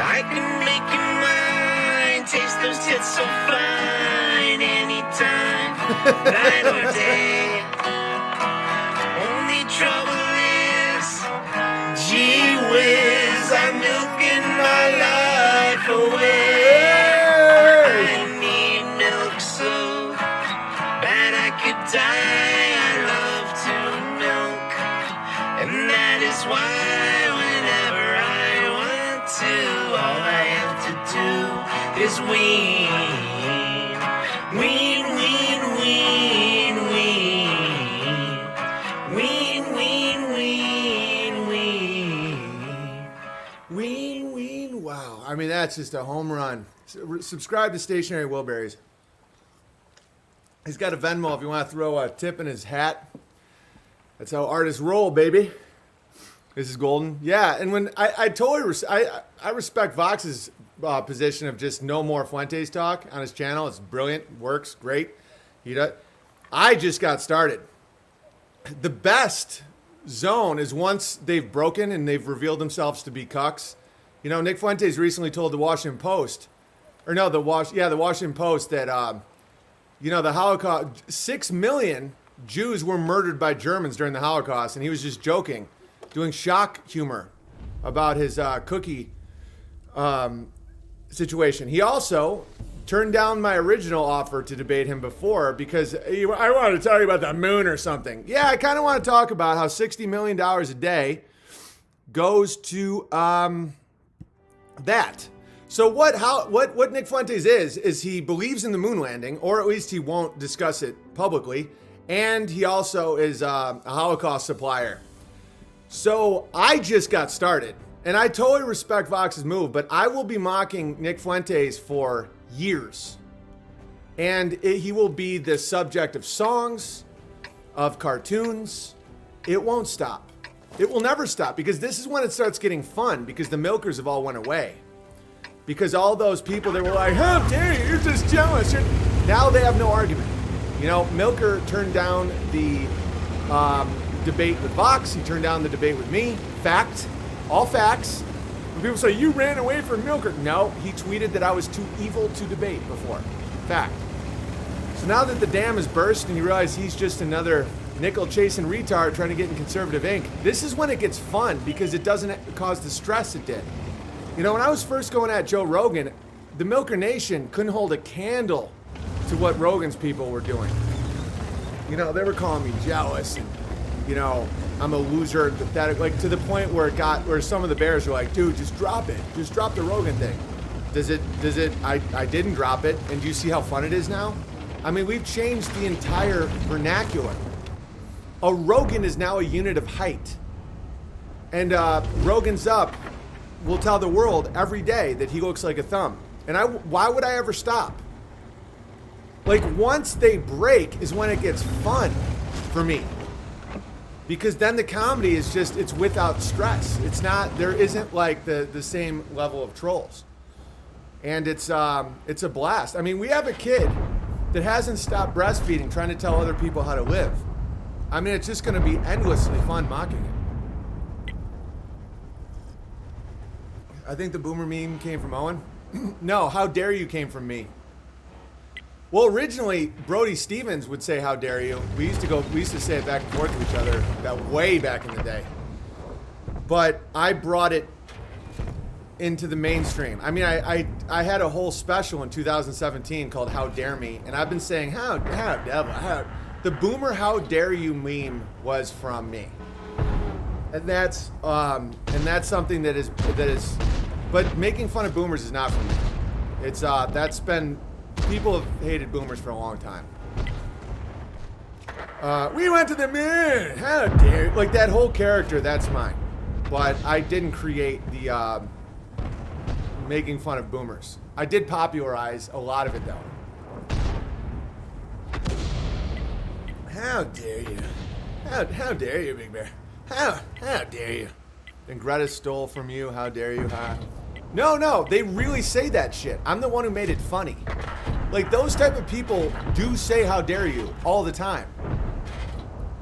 I can make your mind taste those tits so fine anytime, night or day. Only trouble is, gee whiz, I'm milking my life away. I need milk so bad I could die. I love to milk, and that is why whenever I want to, all I have to do is wean, wean, wean, wean, wean, wean, wean, wean, wean, Ween, ween. Wow. I mean, that's just a home run. Subscribe to Stationary Wilburys. He's got a Venmo if you want to throw a tip in his hat. That's how artists roll, baby. This is golden. Yeah, and when I totally I respect Vox's position of just no more Fuentes talk on his channel. It's brilliant, works great. I just got started. The best zone is once they've broken and they've revealed themselves to be cucks. You know, Nick Fuentes recently told the Washington Post, the Washington Post that you know, the Holocaust, 6 million Jews were murdered by Germans during the Holocaust, and he was just joking, doing shock humor about his cookie situation. He also turned down my original offer to debate him before because I wanted to talk about the moon or something. Yeah, I kind of want to talk about how $60 million a day goes to that. So what Nick Fuentes is he believes in the moon landing, or at least he won't discuss it publicly, and he also is a Holocaust supplier. So I just got started, and I totally respect Vox's move, but I will be mocking Nick Fuentes for years. And he will be the subject of songs, of cartoons. It won't stop. It will never stop, because this is when it starts getting fun, because the milkers have all went away. Because all those people that were like, how dare you, you're just jealous. Now they have no argument. You know, Milker turned down the debate with Vox. He turned down the debate with me. Fact. All facts. When people say, you ran away from Milker. No, he tweeted that I was too evil to debate before. Fact. So now that the dam is burst and you realize he's just another nickel-chasing retard trying to get in conservative ink, this is when it gets fun because it doesn't cause the stress it did. You know, when I was first going at Joe Rogan, the Milker Nation couldn't hold a candle to what Rogan's people were doing. You know, they were calling me jealous and, you know, I'm a loser and pathetic, like to the point where it got, where some of the bears were like, dude, just drop it. Just drop the Rogan thing. I didn't drop it. And do you see how fun it is now? I mean, we've changed the entire vernacular. A Rogan is now a unit of height. And Rogan's Up will tell the world every day that he looks like a thumb. And why would I ever stop? Like, once they break is when it gets fun for me. Because then the comedy is just, it's without stress. It's not, there isn't like the same level of trolls. And it's a blast. I mean, we have a kid that hasn't stopped breastfeeding trying to tell other people how to live. I mean, it's just going to be endlessly fun mocking it. I think the boomer meme came from Owen. No, how dare you came from me. Well, originally, Brody Stevens would say, how dare you. We used to say it back and forth to each other that way back in the day. But I brought it into the mainstream. I mean, I had a whole special in 2017 called How Dare Me, and I've been saying, how the boomer how dare you meme was from me. And that's something that is, but making fun of boomers is not from me. It's, that's been, people have hated boomers for a long time. We went to the moon, how dare you. Like that whole character, that's mine. But I didn't create the, making fun of boomers. I did popularize a lot of it though. How dare you? How dare you, Big Bear? How dare you? And Greta stole from you, how dare you? No, they really say that shit. I'm the one who made it funny. Like those type of people do say how dare you all the time.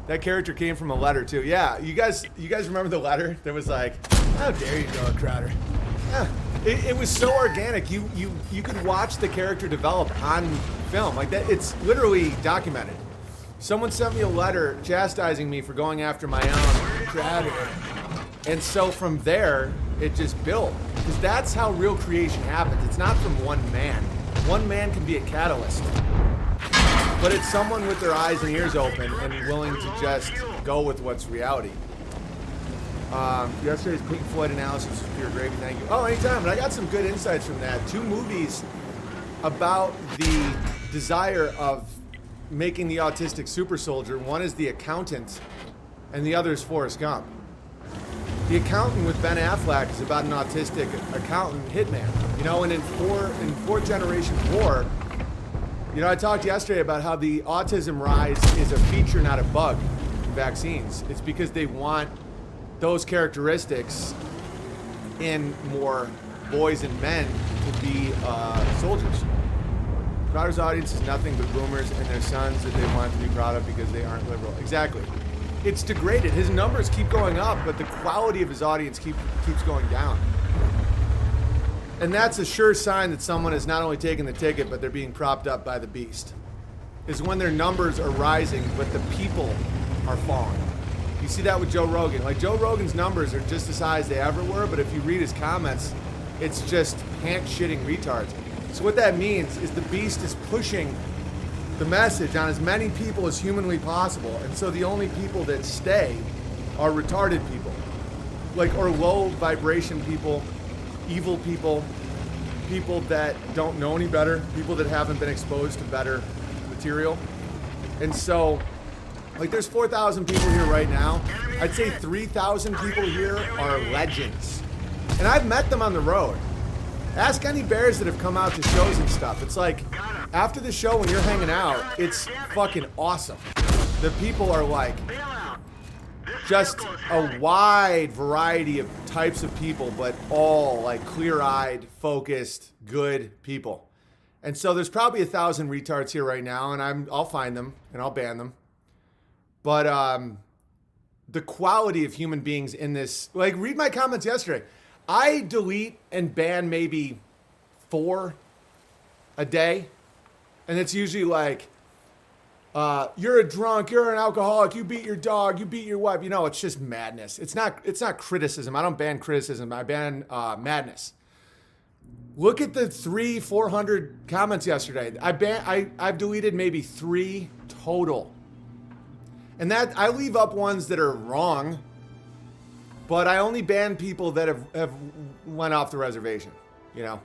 That character came from a letter too. Yeah, you guys remember the letter that was like, how dare you, Noah Crowder? Yeah. It was so organic. You could watch the character develop on film like that. It's literally documented. Someone sent me a letter chastising me for going after my own Crowder. And so from there, it just built. Because that's how real creation happens. It's not from one man. One man can be a catalyst. But it's someone with their eyes and ears open and willing to just go with what's reality. Yesterday's Pink Floyd analysis was pure gravy, thank you. Oh, anytime, but I got some good insights from that. 2 movies about the desire of making the autistic super soldier. One is The Accountant, and the other is Forrest Gump. The Accountant with Ben Affleck is about an autistic accountant hitman. You know, and in Fourth Generation War, you know, I talked yesterday about how the autism rise is a feature, not a bug in vaccines. It's because they want those characteristics in more boys and men to be soldiers. Crowder's audience is nothing but boomers and their sons that they want to be proud of because they aren't liberal. Exactly. It's degraded. His numbers keep going up, but the quality of his audience keeps going down. And that's a sure sign that someone is not only taking the ticket, but they're being propped up by the beast. Is when their numbers are rising, but the people are falling. You see that with Joe Rogan. Like, Joe Rogan's numbers are just as high as they ever were, but if you read his comments, it's just pant-shitting retards. So what that means is the beast is pushing the message on as many people as humanly possible, and so the only people that stay are retarded people. Like, or low vibration people, evil people, people that don't know any better, people that haven't been exposed to better material. And so, like, there's 4,000 people here right now. I'd say 3,000 people here are legends. And I've met them on the road. Ask any bears that have come out to shows and stuff. It's like, after the show when you're hanging out, it's fucking awesome. The people are like, just a wide variety of types of people, but all like clear-eyed, focused, good people. And so there's probably 1,000 retards here right now, and I'll find them and I'll ban them. But the quality of human beings in this, like, read my comments yesterday. I delete and ban maybe 4 a day. And it's usually like, you're a drunk, you're an alcoholic, you beat your dog, you beat your wife. You know, it's just madness. It's not criticism. I don't ban criticism. I ban madness. Look at the 400 comments yesterday. I've deleted maybe 3 total. And that I leave up ones that are wrong, but I only ban people that have went off the reservation, you know?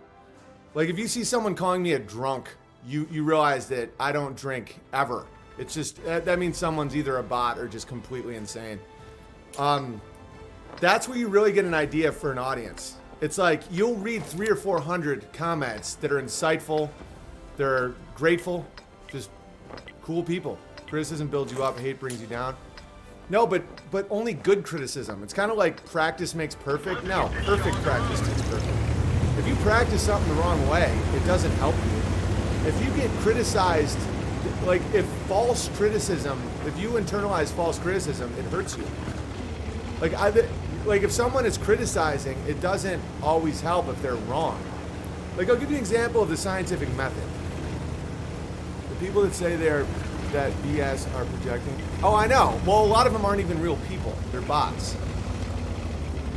Like if you see someone calling me a drunk, you realize that I don't drink ever. It's just, that means someone's either a bot or just completely insane. That's where you really get an idea for an audience. It's like you'll read 300 or 400 comments that are insightful, they're grateful, just cool people. Criticism builds you up, hate brings you down. No, but only good criticism. It's kind of like practice makes perfect. No, perfect practice makes perfect. If you practice something the wrong way, it doesn't help you. If you get criticized, like if you internalize false criticism, it hurts you. Like if someone is criticizing, it doesn't always help if they're wrong. Like I'll give you an example of the scientific method. The people that say that BS are projecting. Oh, I know. Well, a lot of them aren't even real people. They're bots.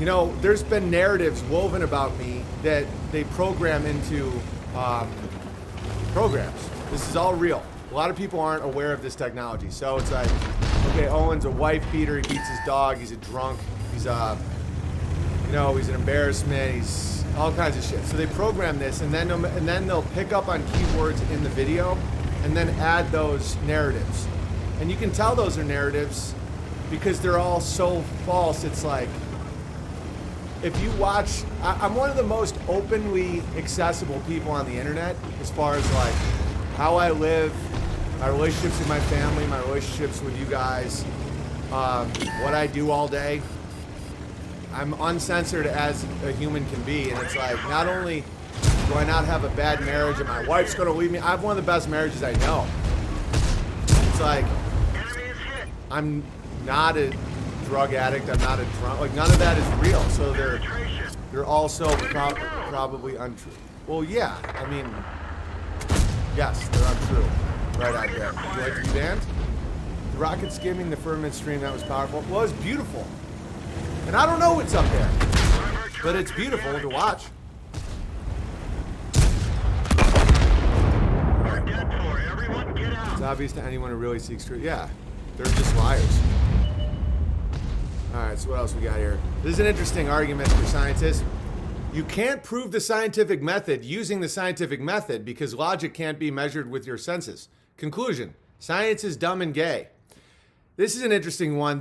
You know, there's been narratives woven about me that they program into programs. This is all real. A lot of people aren't aware of this technology. So it's like, okay, Owen's a wife beater. He beats his dog. He's a drunk. He's he's an embarrassment. He's all kinds of shit. So they program this, and then they'll pick up on keywords in the video, and then add those narratives. And you can tell those are narratives because they're all so false. It's like, if you watch, I'm one of the most openly accessible people on the internet as far as like how I live, my relationships with my family, my relationships with you guys, what I do all day. I'm uncensored as a human can be, and it's like, not only do I not have a bad marriage and my wife's gonna leave me, I have one of the best marriages I know. It's like, I'm not a drug addict, I'm not a drunk, like none of that is real, so they're also probably untrue. Well, yeah, I mean, yes, they're untrue, right out there. Would you like to be banned? The rocket skimming the firmament stream, that was powerful. Well, it's beautiful. And I don't know what's up there, but it's beautiful to watch. It's obvious to anyone who really seeks truth. Yeah, they're just liars. All right, so what else we got here? This is an interesting argument for scientists. You can't prove the scientific method using the scientific method because logic can't be measured with your senses. Conclusion: science is dumb and gay. This is an interesting one.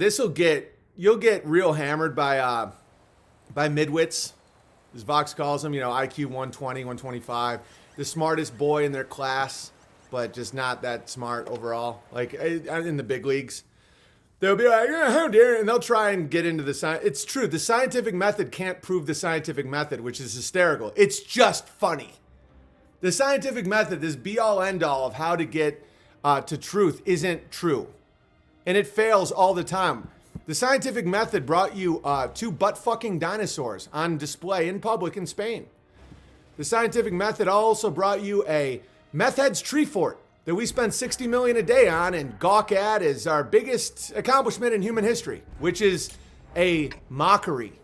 You'll get real hammered by midwits, as Vox calls them, IQ 120, 125, the smartest boy in their class, but just not that smart overall, like in the big leagues. They'll be like, oh, how dare, and they'll try and get into the science. It's true. The scientific method can't prove the scientific method, which is hysterical. It's just funny. The scientific method, this be-all, end-all of how to get to truth, isn't true. And it fails all the time. The scientific method brought you 2 butt-fucking dinosaurs on display in public in Spain. The scientific method also brought you a meth head's tree fort that we spend $60 million a day on and gawk at as our biggest accomplishment in human history, which is a mockery.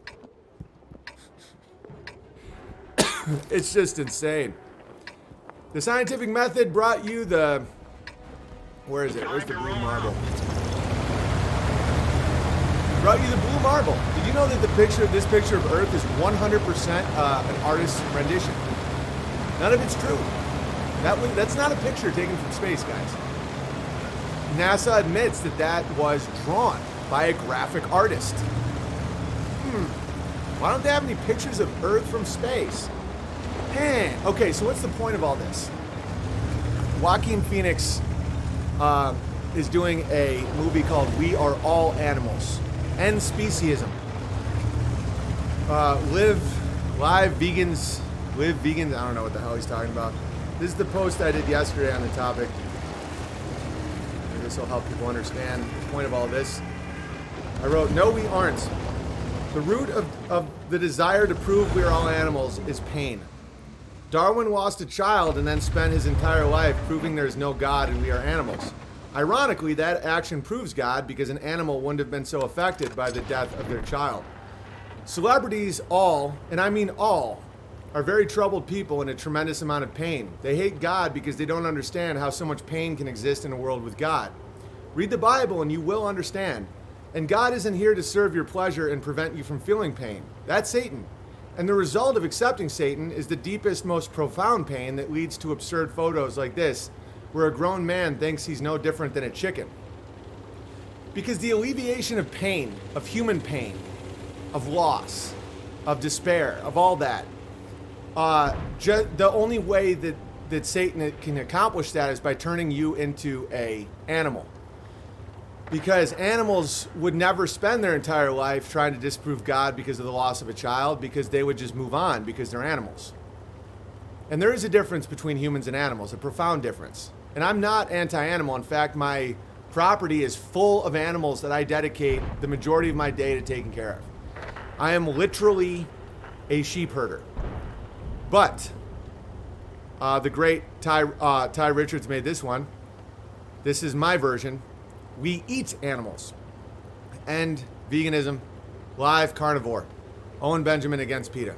It's just insane. The scientific method brought you where is it? Where's the blue marble? Brought you the blue marble. Did you know that this picture of Earth is 100% an artist's rendition? None of it's true. That's not a picture taken from space, guys. NASA admits that was drawn by a graphic artist. Why don't they have any pictures of Earth from space? Okay, so what's the point of all this? Joaquin Phoenix is doing a movie called We Are All Animals. End speciesism. Live vegans. I don't know what the hell he's talking about. This is the post I did yesterday on the topic. this will help people understand the point of all this. I wrote, no, we aren't. The root of the desire to prove we are all animals is pain. Darwin lost a child and then spent his entire life proving there is no God and we are animals. Ironically, that action proves God because an animal wouldn't have been so affected by the death of their child. Celebrities all, and I mean all, are very troubled people in a tremendous amount of pain. They hate God because they don't understand how so much pain can exist in a world with God. Read the Bible and you will understand. And God isn't here to serve your pleasure and prevent you from feeling pain. That's Satan. And the result of accepting Satan is the deepest, most profound pain that leads to absurd photos like this, where a grown man thinks he's no different than a chicken. Because the alleviation of pain, of human pain, of loss, of despair, of all that, the only way that Satan can accomplish that is by turning you into an animal. Because animals would never spend their entire life trying to disprove God because of the loss of a child, because they would just move on because they're animals. And there is a difference between humans and animals, a profound difference. And I'm not anti-animal. In fact, my property is full of animals that I dedicate the majority of my day to taking care of. I am literally a sheep herder. But the great Ty Richards made this one. This is my version. We eat animals. End veganism. Live carnivore. Owen Benjamin against PETA.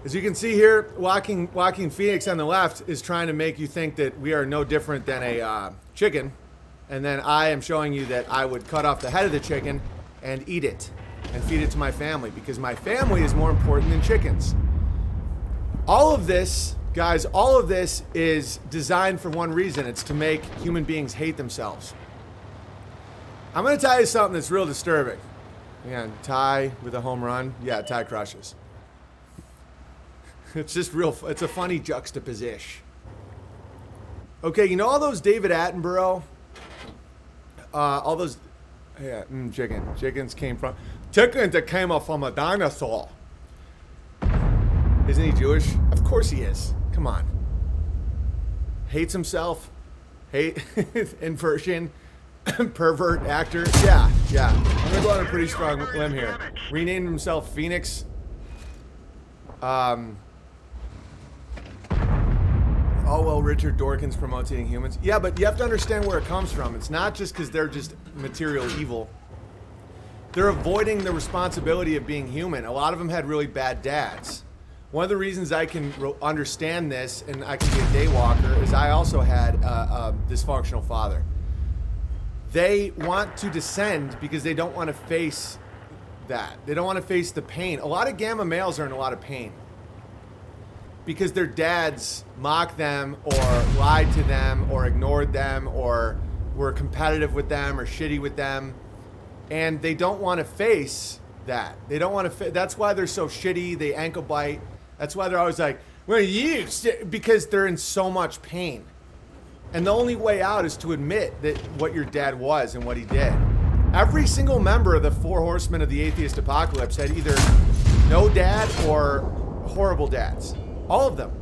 As you can see here, Joaquin Phoenix on the left is trying to make you think that we are no different than a chicken. And then I am showing you that I would cut off the head of the chicken and eat it and feed it to my family because my family is more important than chickens. All of this, guys, all of this is designed for one reason. It's to make human beings hate themselves. I'm going to tell you something that's real disturbing. Again, Ty with a home run. Yeah, Ty crushes. It's just real, it's a funny juxtaposition. Okay, you know all those David Attenborough, all those, yeah, chickens came from, chickens that came up from a dinosaur. Isn't he Jewish? Of course he is. Come on. Hates himself. Hate, inversion, pervert, actor. Yeah. I'm gonna go on a pretty strong limb here. Renamed himself Phoenix. Oh, well, Richard Dawkins promotes eating humans. Yeah, but you have to understand where it comes from. It's not just because they're just material evil. They're avoiding the responsibility of being human. A lot of them had really bad dads. One of the reasons I can understand this and I can be a day walker is I also had a dysfunctional father. They want to descend because they don't want to face that. They don't want to face the pain. A lot of gamma males are in a lot of pain because their dads mocked them or lied to them or ignored them or were competitive with them or shitty with them. And they don't want to face that. They don't want to. That's why they're so shitty. They ankle bite. That's why they're always like, well, you, because they're in so much pain. And the only way out is to admit that what your dad was and what he did. Every single member of the four horsemen of the atheist apocalypse had either no dad or horrible dads. All of them.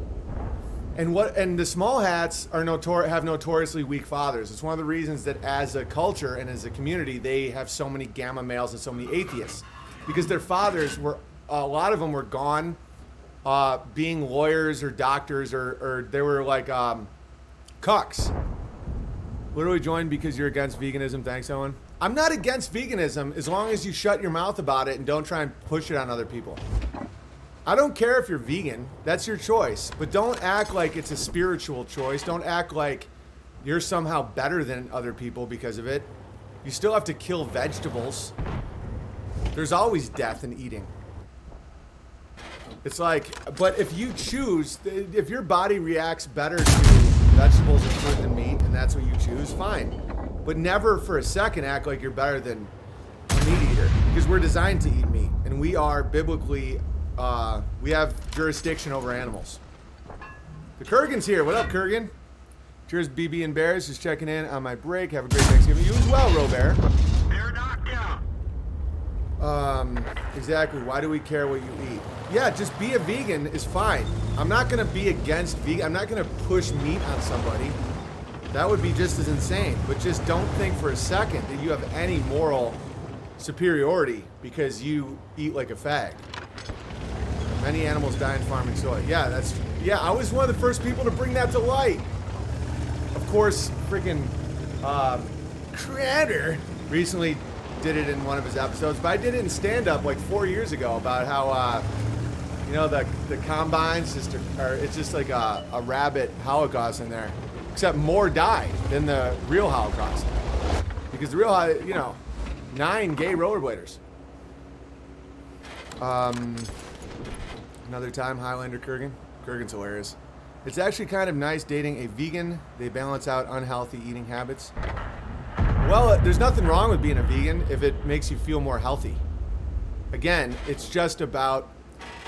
And the small hats are have notoriously weak fathers. It's one of the reasons that as a culture and as a community, they have so many gamma males and so many atheists. Because their fathers were, a lot of them were gone being lawyers or doctors or they were like cucks. Literally joined because you're against veganism. Thanks, Owen. I'm not against veganism as long as you shut your mouth about it and don't try and push it on other people. I don't care if you're vegan. That's your choice. But don't act like it's a spiritual choice. Don't act like you're somehow better than other people because of it. You still have to kill vegetables. There's always death in eating. It's like, but if you choose, if your body reacts better to vegetables and fruit than meat, and that's what you choose, fine. But never for a second act like you're better than a meat eater. Because we're designed to eat meat. And we are biblically, we have jurisdiction over animals. The Kurgan's here. What up, Kurgan? Cheers, BB and Bears. Just checking in on my break. Have a great Thanksgiving. You as well, Robert. They're knocked out. Exactly. Why do we care what you eat? Yeah, just be a vegan is fine. I'm not going to be against vegan. I'm not going to push meat on somebody. That would be just as insane. But just don't think for a second that you have any moral superiority because you eat like a fag. Many animals die in farming soil. Yeah, I was one of the first people to bring that to light. Of course, freaking Crowder recently did it in one of his episodes, but I did it in stand-up like 4 years ago about how, the combines it's just like a rabbit Holocaust in there, except more died than the real Holocaust. Because the real, 9 gay rollerbladers. Another time, Highlander Kurgan. Kurgan's hilarious. It's actually kind of nice dating a vegan. They balance out unhealthy eating habits. Well, there's nothing wrong with being a vegan if it makes you feel more healthy. Again, it's just about,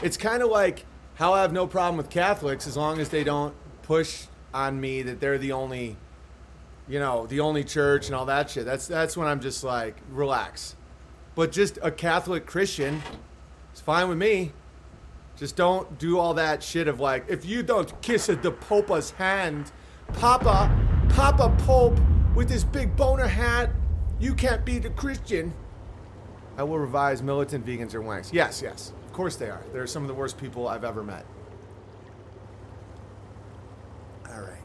it's kind of like how I have no problem with Catholics as long as they don't push on me that they're the only, the only church and all that shit. That's when I'm just like, relax. But just a Catholic Christian, it's fine with me. Just don't do all that shit of like, if you don't kiss the Pope's hand, Papa Pope with his big boner hat, you can't be the Christian. I will revise, militant vegans are wanks. Yes. Of course they are. They're some of the worst people I've ever met. All right.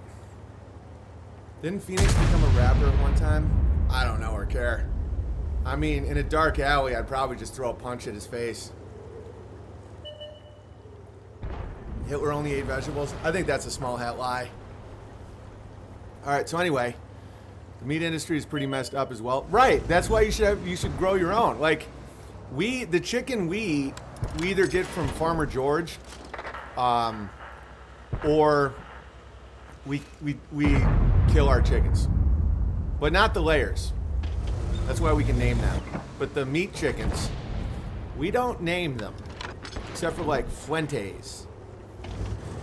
Didn't Phoenix become a rapper at one time? I don't know or care. I mean, in a dark alley, I'd probably just throw a punch at his face. Hitler only ate vegetables? I think that's a small hat lie. All right, so anyway, the meat industry is pretty messed up as well. Right, that's why you should grow your own. Like, the chicken we either get from Farmer George, or we kill our chickens, but not the layers. That's why we can name them. But the meat chickens, we don't name them, except for like Fuentes.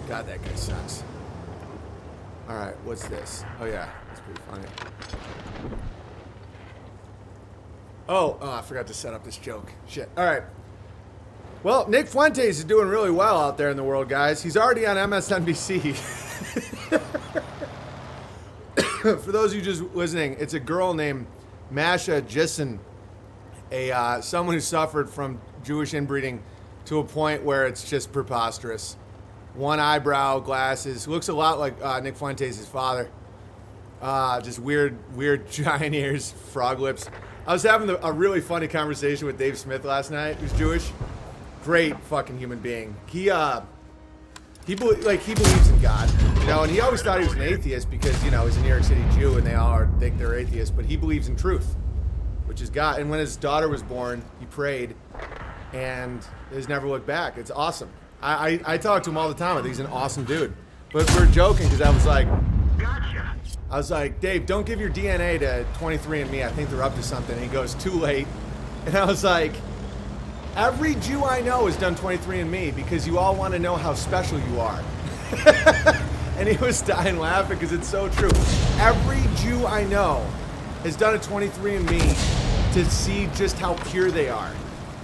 God, that guy sucks. All right, what's this? Oh yeah, that's pretty funny. Oh, I forgot to set up this joke. Shit. All right. Well, Nick Fuentes is doing really well out there in the world, guys. He's already on MSNBC. For those of you just listening, it's a girl named Masha Gissen, someone who suffered from Jewish inbreeding to a point where it's just preposterous. One eyebrow, glasses, looks a lot like Nick Fuentes' father. Just weird giant ears, frog lips. I was having a really funny conversation with Dave Smith last night, who's Jewish. Great fucking human being. He believes in God, and he always thought he was an atheist because, he's a New York City Jew and they all think they're atheists, but he believes in truth, which is God. And when his daughter was born, he prayed and has never looked back. It's awesome. I talk to him all the time. I think he's an awesome dude. But we're joking because I was like, Dave, don't give your DNA to 23andMe. I think they're up to something. And he goes, too late. And I was like, every Jew I know has done 23andMe because you all want to know how special you are. And he was dying laughing because it's so true. Every Jew I know has done a 23andMe to see just how pure they are.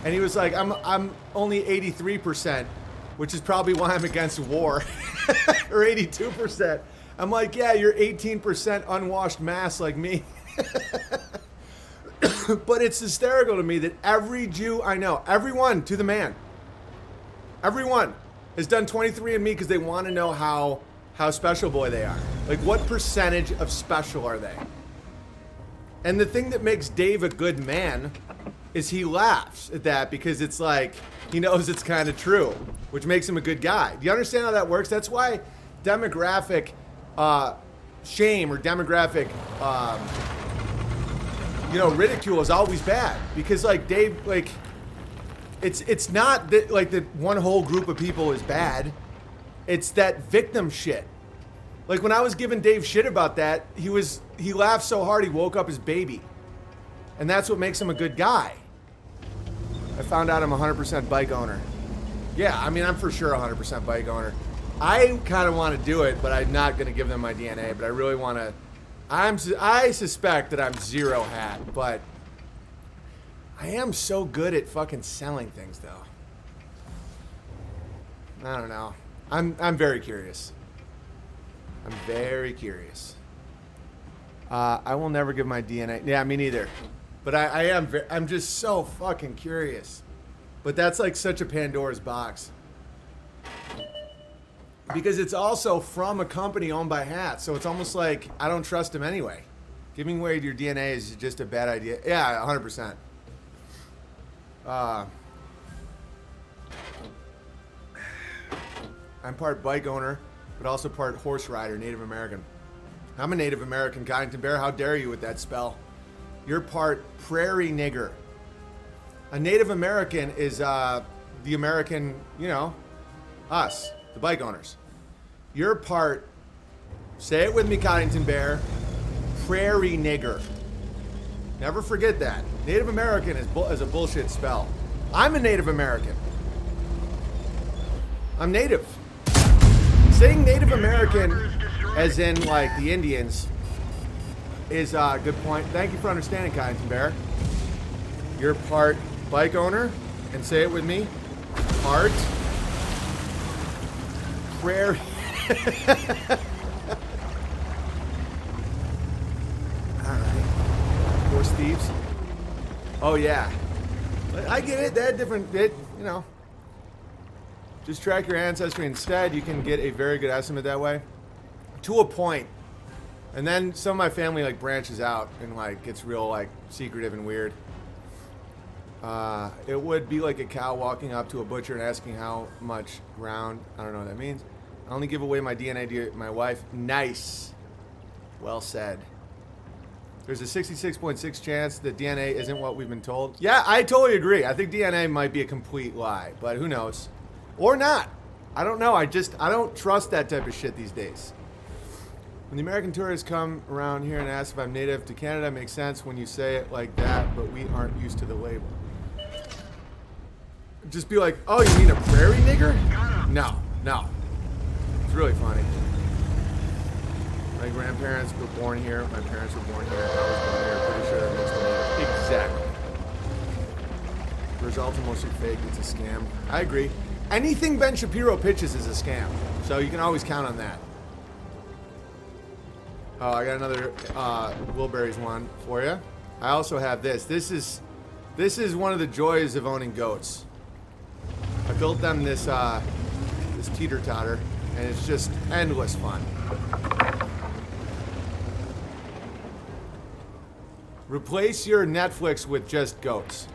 And he was like, I'm only 83%. Which is probably why I'm against war, or 82%. I'm like, yeah, you're 18% unwashed mass like me. But it's hysterical to me that every Jew I know, everyone to the man, everyone has done 23andMe because they want to know how special boy they are. Like, what percentage of special are they? And the thing that makes Dave a good man is he laughs at that because it's like, he knows it's kind of true, which makes him a good guy. Do you understand how that works? That's why demographic shame or demographic, ridicule is always bad. Because like Dave, like, it's not that like that one whole group of people is bad. It's that victim shit. Like when I was giving Dave shit about that, he laughed so hard he woke up his baby. And that's what makes him a good guy. I found out I'm 100% bike owner. Yeah, I mean, I'm for sure 100% bike owner. I kind of want to do it, but I'm not going to give them my DNA, but I really want to. I suspect that I'm zero hat, but I am so good at fucking selling things, though. I don't know. I'm very curious. I'm very curious. I will never give my DNA. Yeah, me neither. But I'm just so fucking curious. But that's like such a Pandora's box. Because it's also from a company owned by Hats, so it's almost like I don't trust him anyway. Giving away your DNA is just a bad idea. Yeah, 100%. I'm part bike owner, but also part horse rider, Native American. I'm a Native American, Connington Bear. How dare you with that spell? You're part prairie nigger. A Native American is the American, you know, us, the bike owners. You're part, say it with me, Connington Bear, prairie nigger. Never forget that. Native American is a bullshit spell. I'm a Native American. I'm Native. Saying Native American, as in like the Indians, is a good point. Thank you for understanding, Connington Bear. You're part bike owner, and say it with me, part prairie. Alright. Horse thieves. Oh yeah. I get it, they had different, you know. Just track your ancestry instead. You can get a very good estimate that way. To a point. And then some of my family like branches out and like gets real like secretive and weird. It would be like a cow walking up to a butcher and asking how much ground. I don't know what that means. I only give away my DNA to my wife. Nice. Well said. There's a 66.6 chance that DNA isn't what we've been told. Yeah, I totally agree. I think DNA might be a complete lie, but who knows? Or not. I don't know. I don't trust that type of shit these days. When the American tourists come around here and ask if I'm native to Canada, it makes sense when you say it like that, but we aren't used to the label. Just be like, oh, you mean a prairie nigger? No, no. It's really funny. My grandparents were born here. My parents were born here. I was born here. Pretty sure that makes me native. Exactly. The results are mostly fake. It's a scam. I agree. Anything Ben Shapiro pitches is a scam. So you can always count on that. Oh, I got another Wilburys one for you. I also have this. This is one of the joys of owning goats. I built them this teeter-totter, and it's just endless fun. Replace your Netflix with just goats.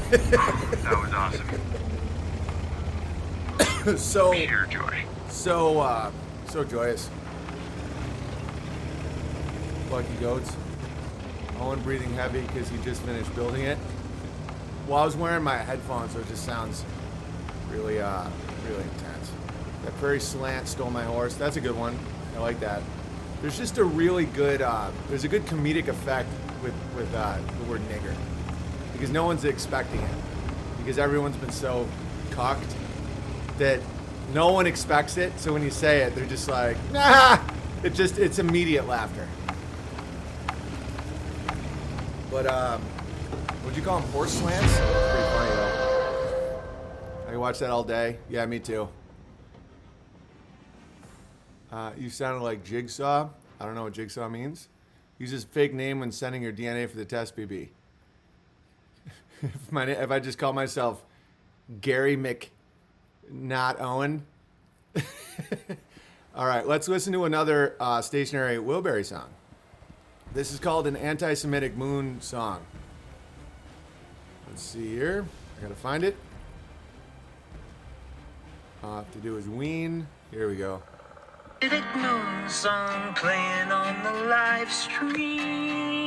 That was awesome. So pure joy. So joyous. Lucky goats. Owen breathing heavy because he just finished building it. Well, I was wearing my headphones, so it just sounds really, really intense. That prairie slant stole my horse. That's a good one. I like that. There's just a really good, there's a good comedic effect with the word nigger. Because no one's expecting it. Because everyone's been so cocked that no one expects it. So when you say it, they're just like, nah! It's immediate laughter. But, what'd you call them? Horse slants? Pretty funny, though. I can watch that all day. Yeah, me too. You sounded like Jigsaw. I don't know what Jigsaw means. Use his fake name when sending your DNA for the test, BB. If I just call myself Gary not Owen. All right, let's listen to another stationary Wilbury song. This is called an anti-Semitic moon song. Let's see here. I gotta find it. All I have to do is wean. Here we go. Moon song playing on the live stream.